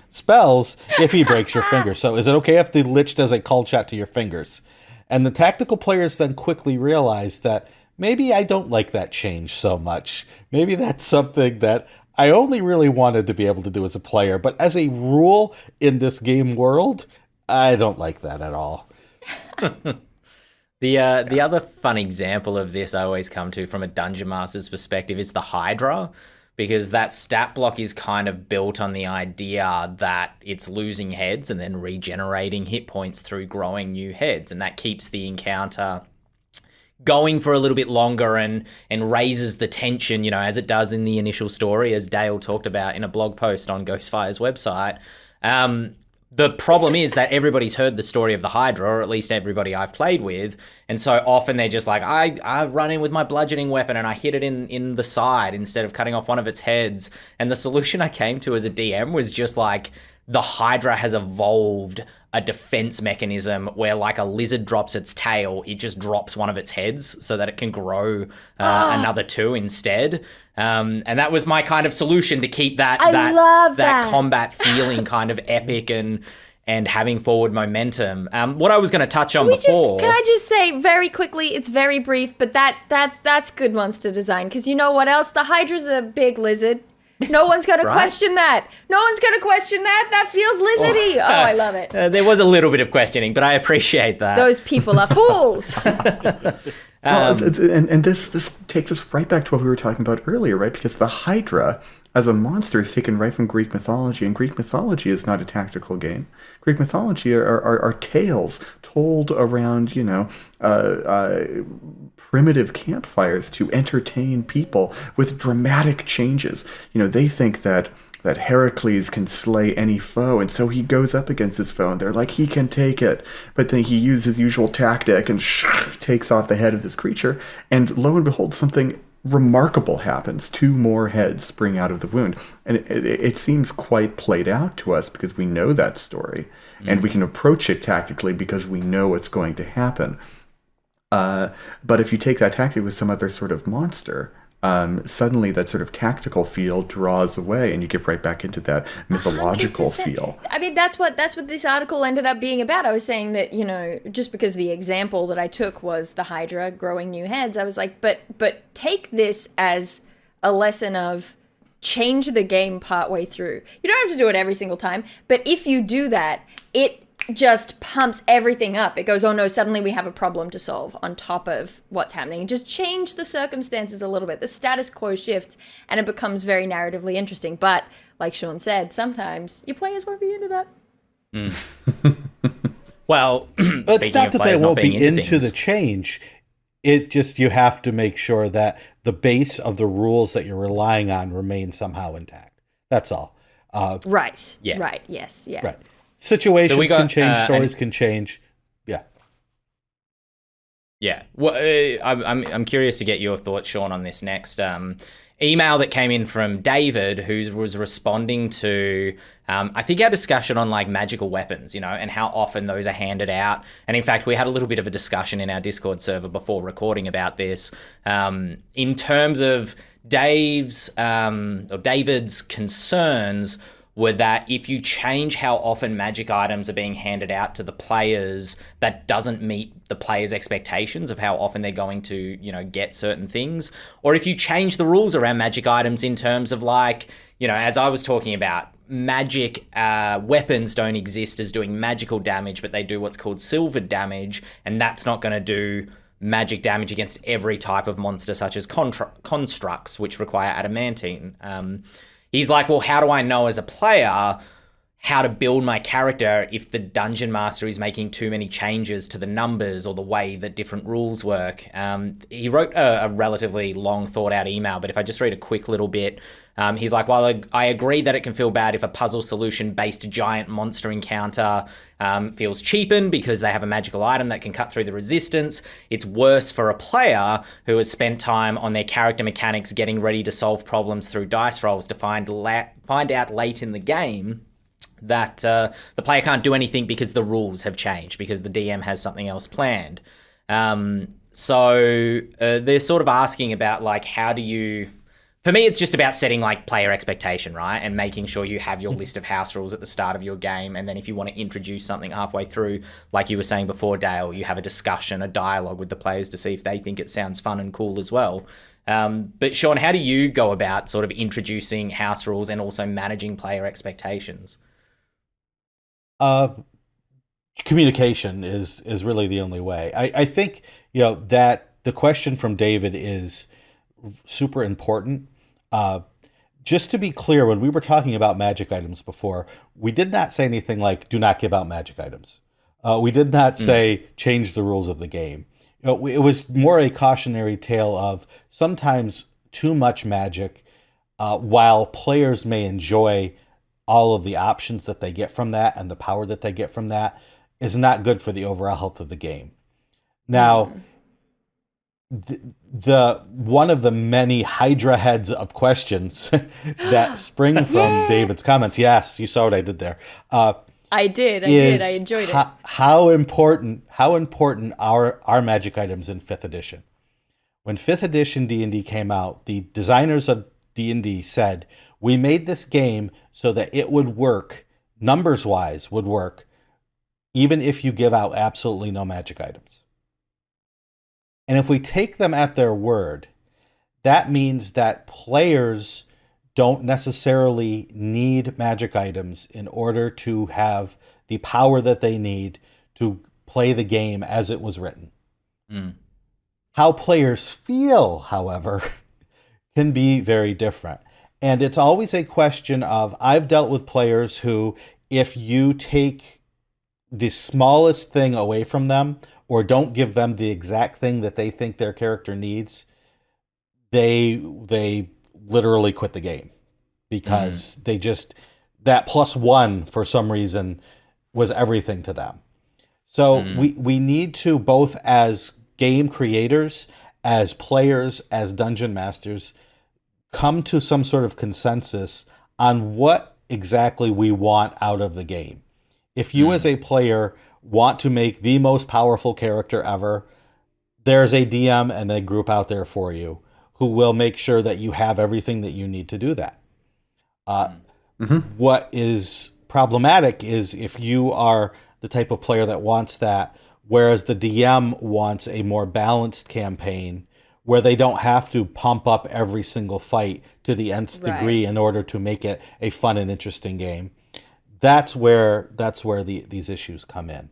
spells if he breaks your fingers. So is it okay if the Lich does a call chat to your fingers? And the tactical players then quickly realize that maybe I don't like that change so much. Maybe that's something that I only really wanted to be able to do as a player, but as a rule in this game world, I don't like that at all. The other fun example of this I always come to from a Dungeon Master's perspective is the Hydra, because that stat block is kind of built on the idea that it's losing heads and then regenerating hit points through growing new heads, and that keeps the encounter going for a little bit longer and raises the tension, you know, as it does in the initial story, as Dael talked about in a blog post on Ghostfire's website. The problem is that everybody's heard the story of the Hydra, or at least everybody I've played with, and so often they're just like, I run in with my bludgeoning weapon and I hit it in the side instead of cutting off one of its heads. And the solution I came to as a DM was just like, the Hydra has evolved a defense mechanism where, like, a lizard drops its tail, it just drops one of its heads so that it can grow another two instead. And that was my kind of solution to keep that combat feeling kind of epic and having forward momentum. What I was going to touch on before. Can I just say very quickly? It's very brief, but that's good monster design, because you know what else? The Hydra's a big lizard. No one's going to question that. No one's going to question that. That feels lizardy. Oh, I love it. There was a little bit of questioning, but I appreciate that. Those people are fools. Well, and this takes us right back to what we were talking about earlier, right? Because the Hydra as a monster is taken right from Greek mythology, and Greek mythology is not a tactical game. Greek mythology are tales told around, you know, primitive campfires to entertain people with dramatic changes. You know, they think that Heracles can slay any foe, and so he goes up against his foe, and they're like, he can take it. But then he uses his usual tactic and takes off the head of this creature, and lo and behold, something remarkable happens. 2 more heads spring out of the wound. And it seems quite played out to us because we know that story, and we can approach it tactically because we know what's going to happen. But if you take that tactic with some other sort of monster, suddenly that sort of tactical feel draws away, and you get right back into that mythological 100%. feel. I mean, that's what this article ended up being about. I was saying that, you know, just because the example that I took was the Hydra growing new heads, I was like, but take this as a lesson of change the game partway through. You don't have to do it every single time, but if you do that, it just pumps everything up. It goes, oh no, suddenly we have a problem to solve on top of what's happening. Just change the circumstances a little bit. The status quo shifts and it becomes very narratively interesting. But like Shawn said, sometimes your players won't be into that. Well, it's not that they won't be into the change. It just, you have to make sure that the base of the rules that you're relying on remain somehow intact. That's all. Right. Yeah. Right. Yes. Yeah. Right. Situations can change, stories can change. Yeah. Yeah. Well, I'm curious to get your thoughts, Shawn, on this next email that came in from David, who was responding to, I think, our discussion on like magical weapons, you know, and how often those are handed out. And in fact, we had a little bit of a discussion in our Discord server before recording about this, in terms of David's concerns were that if you change how often magic items are being handed out to the players, that doesn't meet the players' expectations of how often they're going to, you know, get certain things. Or if you change the rules around magic items in terms of, like, you know, as I was talking about, magic weapons don't exist as doing magical damage, but they do what's called silvered damage, and that's not going to do magic damage against every type of monster, such as constructs, which require adamantine. He's like, well, how do I know as a player how to build my character if the dungeon master is making too many changes to the numbers or the way that different rules work? He wrote a relatively long thought out email, but if I just read a quick little bit, he's like, while I agree that it can feel bad if a puzzle solution based giant monster encounter feels cheapened because they have a magical item that can cut through the resistance, it's worse for a player who has spent time on their character mechanics getting ready to solve problems through dice rolls to find out late in the game that the player can't do anything because the rules have changed, because the DM has something else planned. They're sort of asking about like, how do you... For me, it's just about setting like player expectation, right? And making sure you have your list of house rules at the start of your game. And then if you want to introduce something halfway through, like you were saying before, Dael, you have a discussion, a dialogue with the players to see if they think it sounds fun and cool as well. But Shawn, how do you go about sort of introducing house rules and also managing player expectations? Communication is really the only way. I think, that the question from David is super important. Just to be clear, when we were talking about magic items before, we did not say anything like, do not give out magic items. We did not say change the rules of the game. It was more a cautionary tale of sometimes too much magic, while players may enjoy all of the options that they get from that and the power that they get from that, is not good for the overall health of the game. Now, the one of the many Hydra heads of questions that spring from David's comments. Yes, you saw what I did there. I did. I enjoyed it. How important are magic items in 5th edition? When 5th edition D&D came out, the designers of D&D said, we made this game so that it would work, numbers-wise would work, even if you give out absolutely no magic items. And if we take them at their word, that means that players don't necessarily need magic items in order to have the power that they need to play the game as it was written. How players feel, however, can be very different. And it's always a question of, I've dealt with players who, if you take the smallest thing away from them, or don't give them the exact thing that they think their character needs, they literally quit the game because they just, that +1 for some reason was everything to them. So we need to, both as game creators, as players, as dungeon masters, come to some sort of consensus on what exactly we want out of the game. If you as a player want to make the most powerful character ever, there's a DM and a group out there for you who will make sure that you have everything that you need to do that. What is problematic is if you are the type of player that wants that, whereas the DM wants a more balanced campaign where they don't have to pump up every single fight to the nth degree in order to make it a fun and interesting game. That's where these issues come in.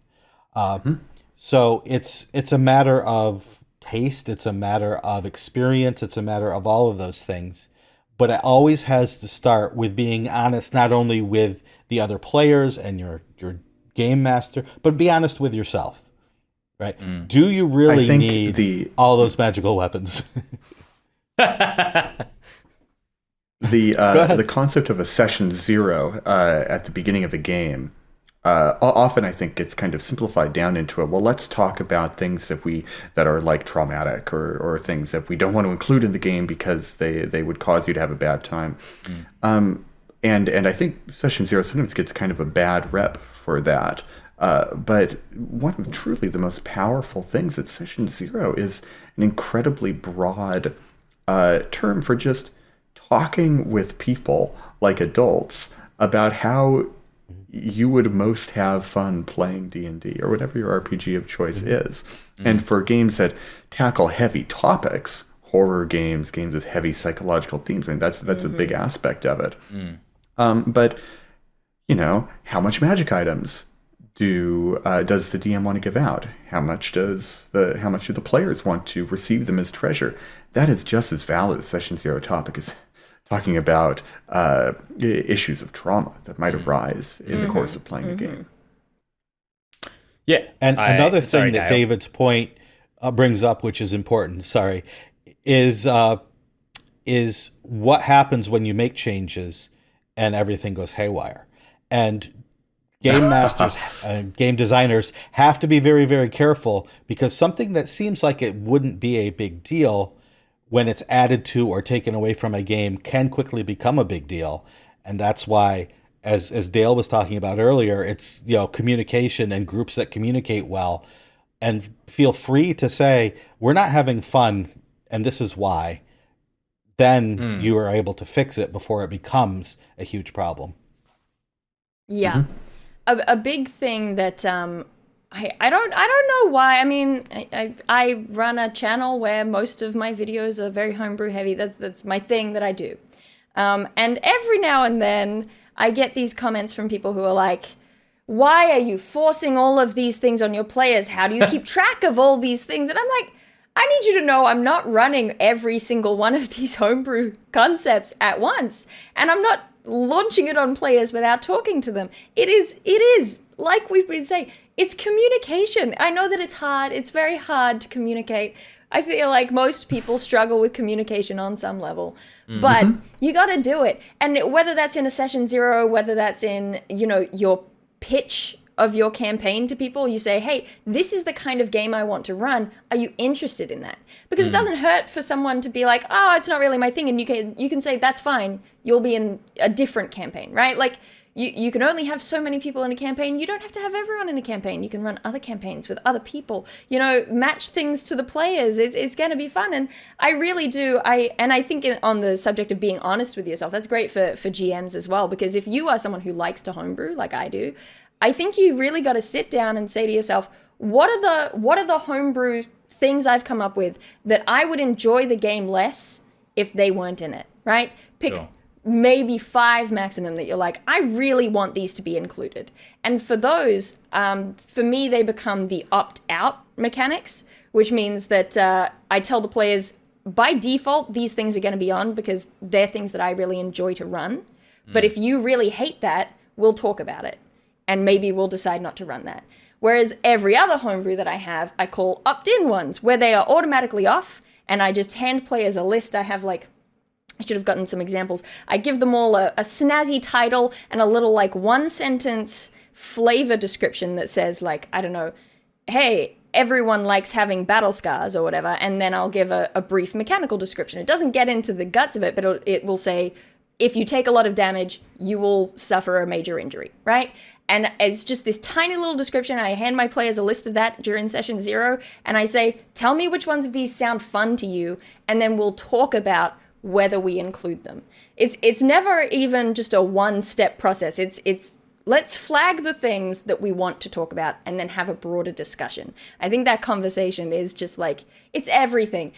So it's a matter of taste, it's a matter of experience, it's a matter of all of those things. But it always has to start with being honest, not only with the other players and your game master, but be honest with yourself. Right? Do you really need all those magical weapons? The concept of a session 0 at the beginning of a game often I think gets kind of simplified down into it. Well, let's talk about things that are like traumatic or things that we don't want to include in the game because they would cause you to have a bad time. And I think session 0 sometimes gets kind of a bad rep for that. But one of truly the most powerful things at session 0 is an incredibly broad term for just talking with people like adults about how you would most have fun playing D&D or whatever your RPG of choice is. And for games that tackle heavy topics, horror games with heavy psychological themes, I mean, that's a big aspect of it. But, how much magic items does the DM want to give out? How much do the players want to receive them as treasure? That is just as valid a session 0 topic as talking about issues of trauma that might arise in the course of playing a game. Yeah. And another thing that David's point brings up, which is important, is what happens when you make changes and everything goes haywire. And game masters and game designers have to be very, very careful, because something that seems like it wouldn't be a big deal when it's added to or taken away from a game can quickly become a big deal. And that's why, as Dael was talking about earlier, it's communication and groups that communicate well and feel free to say, we're not having fun and this is why, then you are able to fix it before it becomes a huge problem. Yeah. A big thing that I don't know why. I mean, I run a channel where most of my videos are very homebrew heavy. That's my thing that I do. And every now and then I get these comments from people who are like, why are you forcing all of these things on your players? How do you keep track of all these things? And I'm like, I need you to know I'm not running every single one of these homebrew concepts at once. And I'm not launching it on players without talking to them. It is, like we've been saying, it's communication. I know that it's hard. It's very hard to communicate. I feel like most people struggle with communication on some level, but you got to do it. And whether that's in a session 0, whether that's in, your pitch of your campaign to people, you say, hey, this is the kind of game I want to run. Are you interested in that? Because it doesn't hurt for someone to be like, oh, it's not really my thing. And you can say, that's fine. You'll be in a different campaign, right? Like you can only have so many people in a campaign. You don't have to have everyone in a campaign. You can run other campaigns with other people, match things to the players. It's going to be fun. And I really do. I think on the subject of being honest with yourself, that's great for GMs as well, because if you are someone who likes to homebrew like I do, I think you really got to sit down and say to yourself, what are the homebrew things I've come up with that I would enjoy the game less if they weren't in it, right? Pick maybe 5 maximum that you're like, I really want these to be included. And for those, for me, they become the opt-out mechanics, which means that I tell the players, by default, these things are going to be on because they're things that I really enjoy to run. But if you really hate that, we'll talk about it. And maybe we'll decide not to run that. Whereas every other homebrew that I have, I call opt-in ones, where they are automatically off, and I just hand players a list. I have I should have gotten some examples. I give them all a snazzy title and a little 1-sentence flavor description that says I don't know, hey, everyone likes having battle scars or whatever, and then I'll give a brief mechanical description. It doesn't get into the guts of it, but it will say, if you take a lot of damage, you will suffer a major injury, right? And it's just this tiny little description. I hand my players a list of that during session 0, and I say, tell me which ones of these sound fun to you, and then we'll talk about whether we include them. It's never even just a one-step process. It's let's flag the things that we want to talk about and then have a broader discussion. I think that conversation is just it's everything.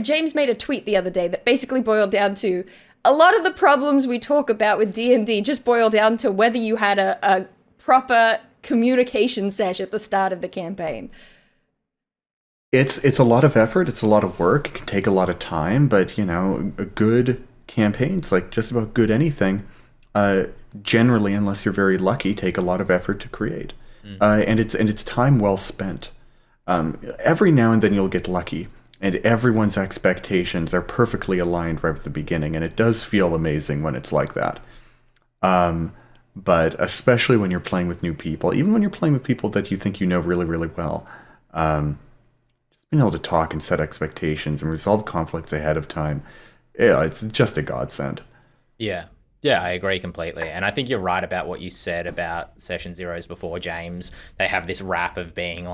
James made a tweet the other day that basically boiled down to, a lot of the problems we talk about with D&D just boil down to whether you had a proper communication sesh at the start of the campaign. It's a lot of effort. It's a lot of work. It can take a lot of time, but a good campaigns, like just about good anything, generally, unless you're very lucky, take a lot of effort to create, and it's time well spent. Every now and then you'll get lucky, and everyone's expectations are perfectly aligned right at the beginning, and it does feel amazing when it's like that. But especially when you're playing with new people, even when you're playing with people that you think you know really, really well, just being able to talk and set expectations and resolve conflicts ahead of time, it's just a godsend. Yeah, I agree completely. And I think you're right about what you said about session zeros before, James. They have this rap of being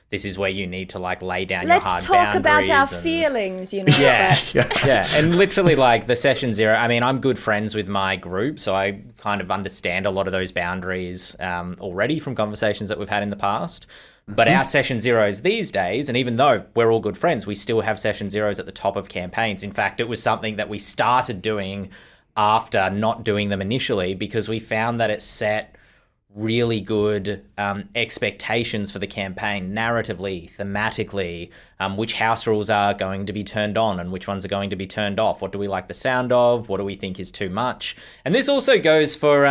this is where you need to lay down your hard boundaries. Let's talk about our feelings, Yeah. And literally the session 0, I mean, I'm good friends with my group, so I kind of understand a lot of those boundaries already from conversations that we've had in the past. But our session 0s these days, and even though we're all good friends, we still have session 0s at the top of campaigns. In fact, it was something that we started doing after not doing them initially, because we found that it set really good expectations for the campaign, narratively, thematically, which house rules are going to be turned on and which ones are going to be turned off. What do we like the sound of? What do we think is too much? And this also goes for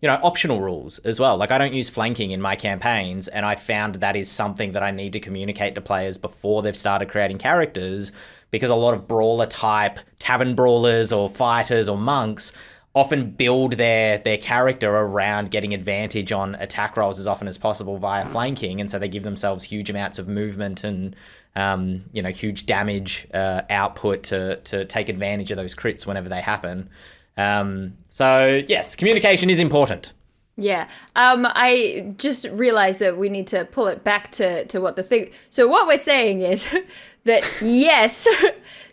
optional rules as well. I don't use flanking in my campaigns, and I found that is something that I need to communicate to players before they've started creating characters, because a lot of brawler type tavern brawlers or fighters or monks often build their character around getting advantage on attack rolls as often as possible via flanking, and so they give themselves huge amounts of movement and huge damage output to take advantage of those crits whenever they happen. So yes, communication is important. Yeah. I just realized that we need to pull it back to what the thing. So what we're saying is that yes,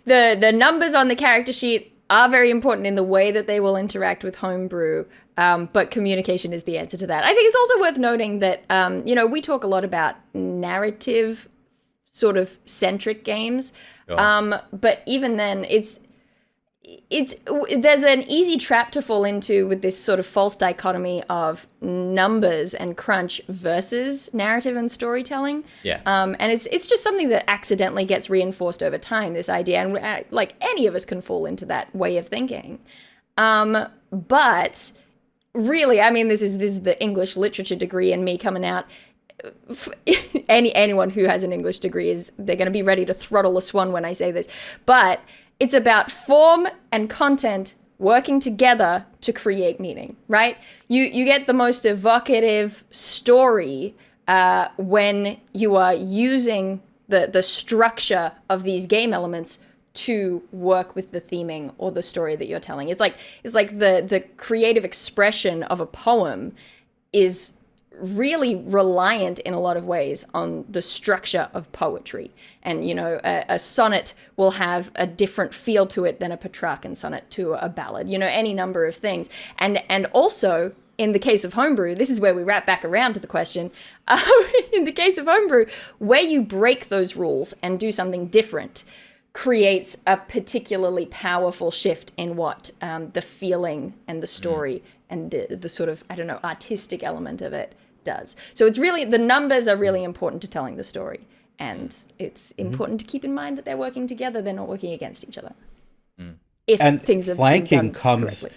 the numbers on the character sheet are very important in the way that they will interact with Homebrew. But communication is the answer to that. I think it's also worth noting that we talk a lot about narrative sort of centric games. Sure. But even then it's there's an easy trap to fall into with this sort of false dichotomy of numbers and crunch versus narrative and storytelling. Yeah. And it's just something that accidentally gets reinforced over time, this idea, and like any of us can fall into that way of thinking. But really, I mean, this is the English literature degree and me coming out. Anyone who has an English degree they're going to be ready to throttle a swan when I say this, but it's about form and content working together to create meaning, right? You get the most evocative story when you are using the structure of these game elements to work with the theming or the story that you're telling. It's like the creative expression of a poem is really reliant in a lot of ways on the structure of poetry. And, a sonnet will have a different feel to it than a Petrarchan sonnet to a ballad, any number of things. And also, in the case of Homebrew, this is where we wrap back around to the question. In the case of Homebrew, where you break those rules and do something different creates a particularly powerful shift in what the feeling and the story and the sort of, artistic element of it does. So it's really, the numbers are really important to telling the story. And it's important to keep in mind that they're working together. They're not working against each other. If things have been done correctly.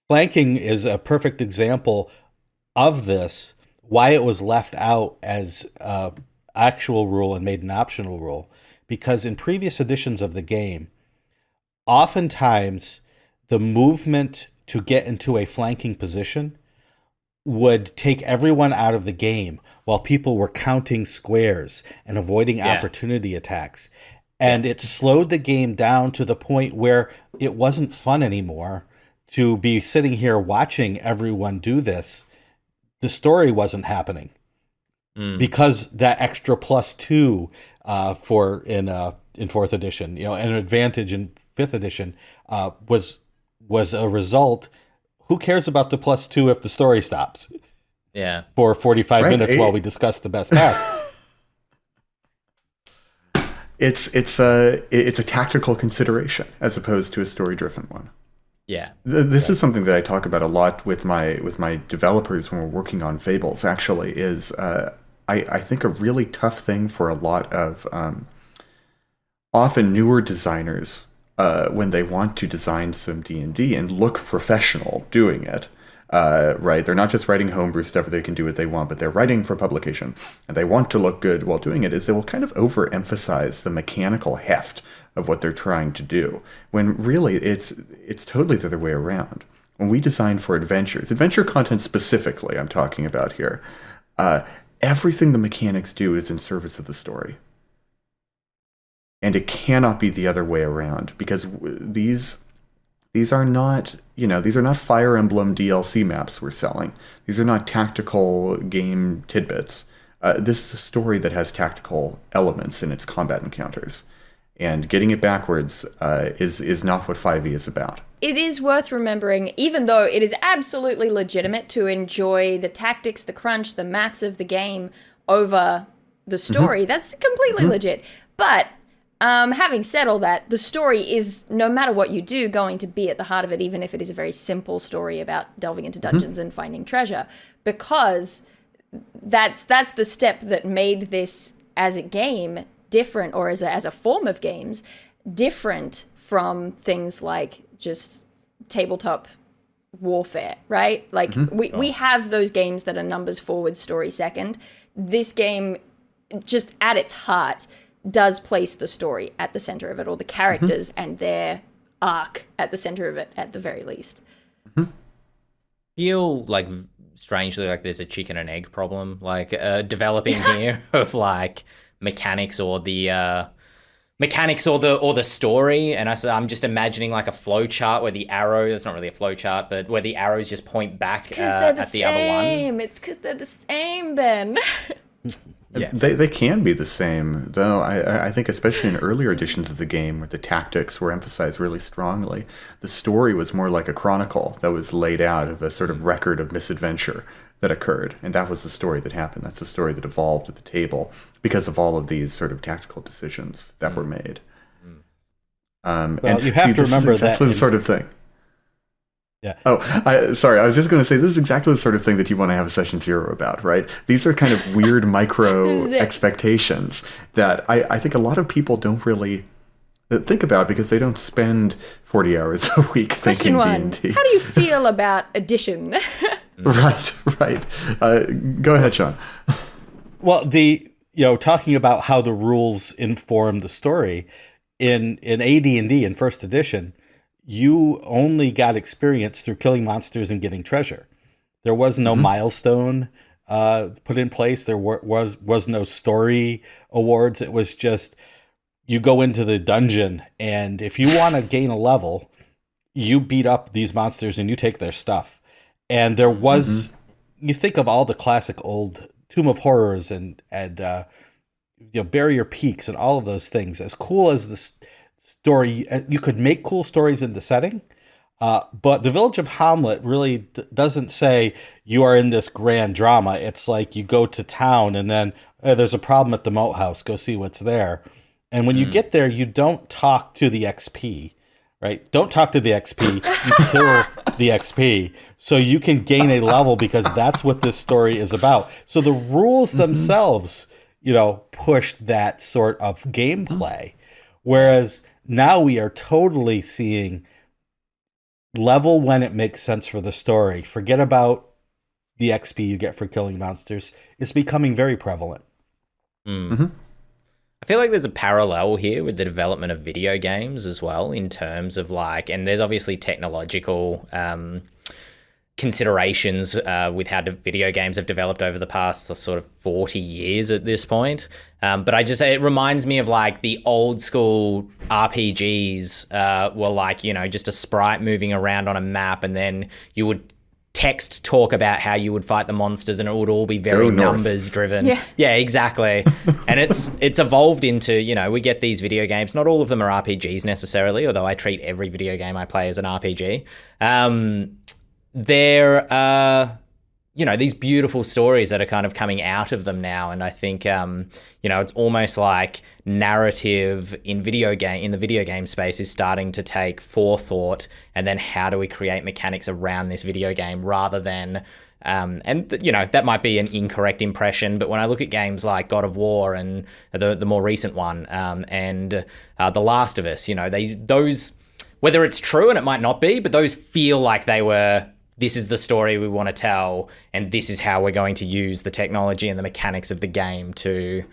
Flanking is a perfect example of this, why it was left out as actual rule and made an optional rule. Because in previous editions of the game, oftentimes the movement to get into a flanking position would take everyone out of the game while people were counting squares and avoiding opportunity attacks. And it slowed the game down to the point where it wasn't fun anymore to be sitting here watching everyone do this. The story wasn't happening because that extra +2 in fourth edition, an advantage in fifth edition was a result. Who cares about the +2 if the story stops? Yeah. For 45 minutes while we discuss the best path. It's a tactical consideration as opposed to a story-driven one. Yeah. This is something that I talk about a lot with my developers when we're working on Fables. Actually, is I think a really tough thing for a lot of often newer designers. When they want to design some D&D and look professional doing it, right? They're not just writing homebrew stuff where they can do what they want, but they're writing for publication, and they want to look good while doing it, is they will kind of overemphasize the mechanical heft of what they're trying to do, when really it's totally the other way around. When we design for adventure content specifically, I'm talking about here, everything the mechanics do is in service of the story. And it cannot be the other way around, because these are not, these are not Fire Emblem DLC maps we're selling. These are not tactical game tidbits. This is a story that has tactical elements in its combat encounters. And getting it backwards is not what 5e is about. It is worth remembering, even though it is absolutely legitimate to enjoy the tactics, the crunch, the mats of the game over the story. That's completely legit. But having said all that, the story is, no matter what you do, going to be at the heart of it, even if it is a very simple story about delving into dungeons and finding treasure, because that's the step that made this as a game different, or as a form of games different from things like just tabletop warfare, right? Like we have those games that are numbers forward, story second. This game, just at its heart, does place the story at the center of it, or the characters and their arc at the center of it, at the very least. Feel like strangely like there's a chicken and egg problem, like developing here of like mechanics or the mechanics or the story, and I'm just imagining like a flow chart where the arrow, that's not really a flow chart, but where the arrows just point back at the other one. It's because they're the same, Ben. Yeah. They can be the same, though. I think especially in earlier editions of the game where the tactics were emphasized really strongly, the story was more like a chronicle that was laid out of a sort of record of misadventure that occurred. And that was the story that happened. That's the story that evolved at the table because of all of these sort of tactical decisions that were made. Well, and you have to remember exactly that the sort of thing. Yeah. Oh, sorry. I was just going to say this is exactly the sort of thing that you want to have a session 0 about, right? These are kind of weird micro expectations that I think a lot of people don't really think about because they don't spend 40 hours a week Question thinking one, D&D. how do you feel about addition? Right. Go ahead, Shawn. Well, talking about how the rules inform the story in AD&D in first edition, you only got experience through killing monsters and getting treasure. There was no milestone put in place. There was no story awards. It was just you go into the dungeon, and if you want to gain a level, you beat up these monsters and you take their stuff. And there was, you think of all the classic old Tomb of Horrors and Barrier Peaks and all of those things. As cool as the story, you could make cool stories in the setting, but the Village of Hamlet really doesn't say you are in this grand drama. It's like you go to town and then there's a problem at the moat house. Go see what's there. And when you get there, you don't talk to the XP, right? Don't talk to the XP. You kill the XP so you can gain a level because that's what this story is about. So the rules themselves, push that sort of gameplay. Whereas now we are totally seeing level when it makes sense for the story. Forget about the XP you get for killing monsters. It's becoming very prevalent. I feel like there's a parallel here with the development of video games as well in terms of and there's obviously technological considerations with how video games have developed over the past sort of 40 years at this point. But it reminds me of the old school RPGs were just a sprite moving around on a map, and then you would text talk about how you would fight the monsters, and it would all be very numbers driven. Yeah, exactly. And it's evolved into, we get these video games. Not all of them are RPGs necessarily, although I treat every video game I play as an RPG. There are, these beautiful stories that are kind of coming out of them now. And I think, it's almost like narrative in the video game space is starting to take forethought, and then how do we create mechanics around this video game rather than, that might be an incorrect impression, but when I look at games like God of War and the more recent one, and The Last of Us, those, whether it's true and it might not be, but those feel like they were, this is the story we want to tell, and this is how we're going to use the technology and the mechanics of the game to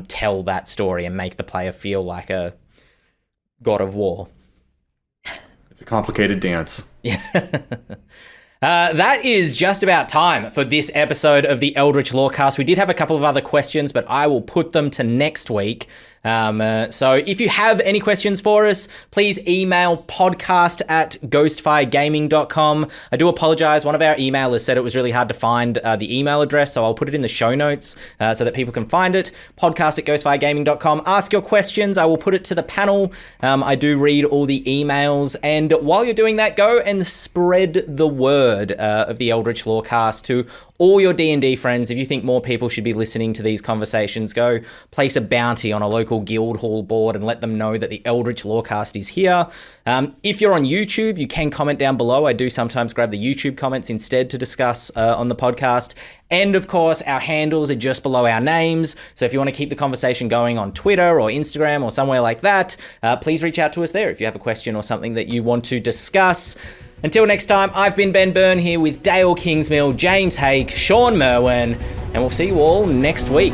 tell that story and make the player feel like a God of War. It's a complicated dance. Yeah. That is just about time for this episode of the Eldritch Lorecast. We did have a couple of other questions, but I will put them to next week. So if you have any questions for us, please email podcast@ghostfiregaming.com. I do apologize. One of our emailers said it was really hard to find the email address, so I'll put it in the show notes so that people can find it. Podcast@ghostfiregaming.com. Ask your questions. I will put it to the panel. I do read all the emails. And while you're doing that, go and spread the word of the Eldritch Lorecast to all your D&D friends. If you think more people should be listening to these conversations, go place a bounty on a local guild hall board and let them know that the Eldritch Lorecast is here. If you're on YouTube, you can comment down below. I do sometimes grab the YouTube comments instead to discuss on the podcast. And of course, our handles are just below our names. So if you want to keep the conversation going on Twitter or Instagram or somewhere like that, please reach out to us there if you have a question or something that you want to discuss. Until next time, I've been Ben Byrne here with Dael Kingsmill, James Hake, Shawn Merwin, and we'll see you all next week.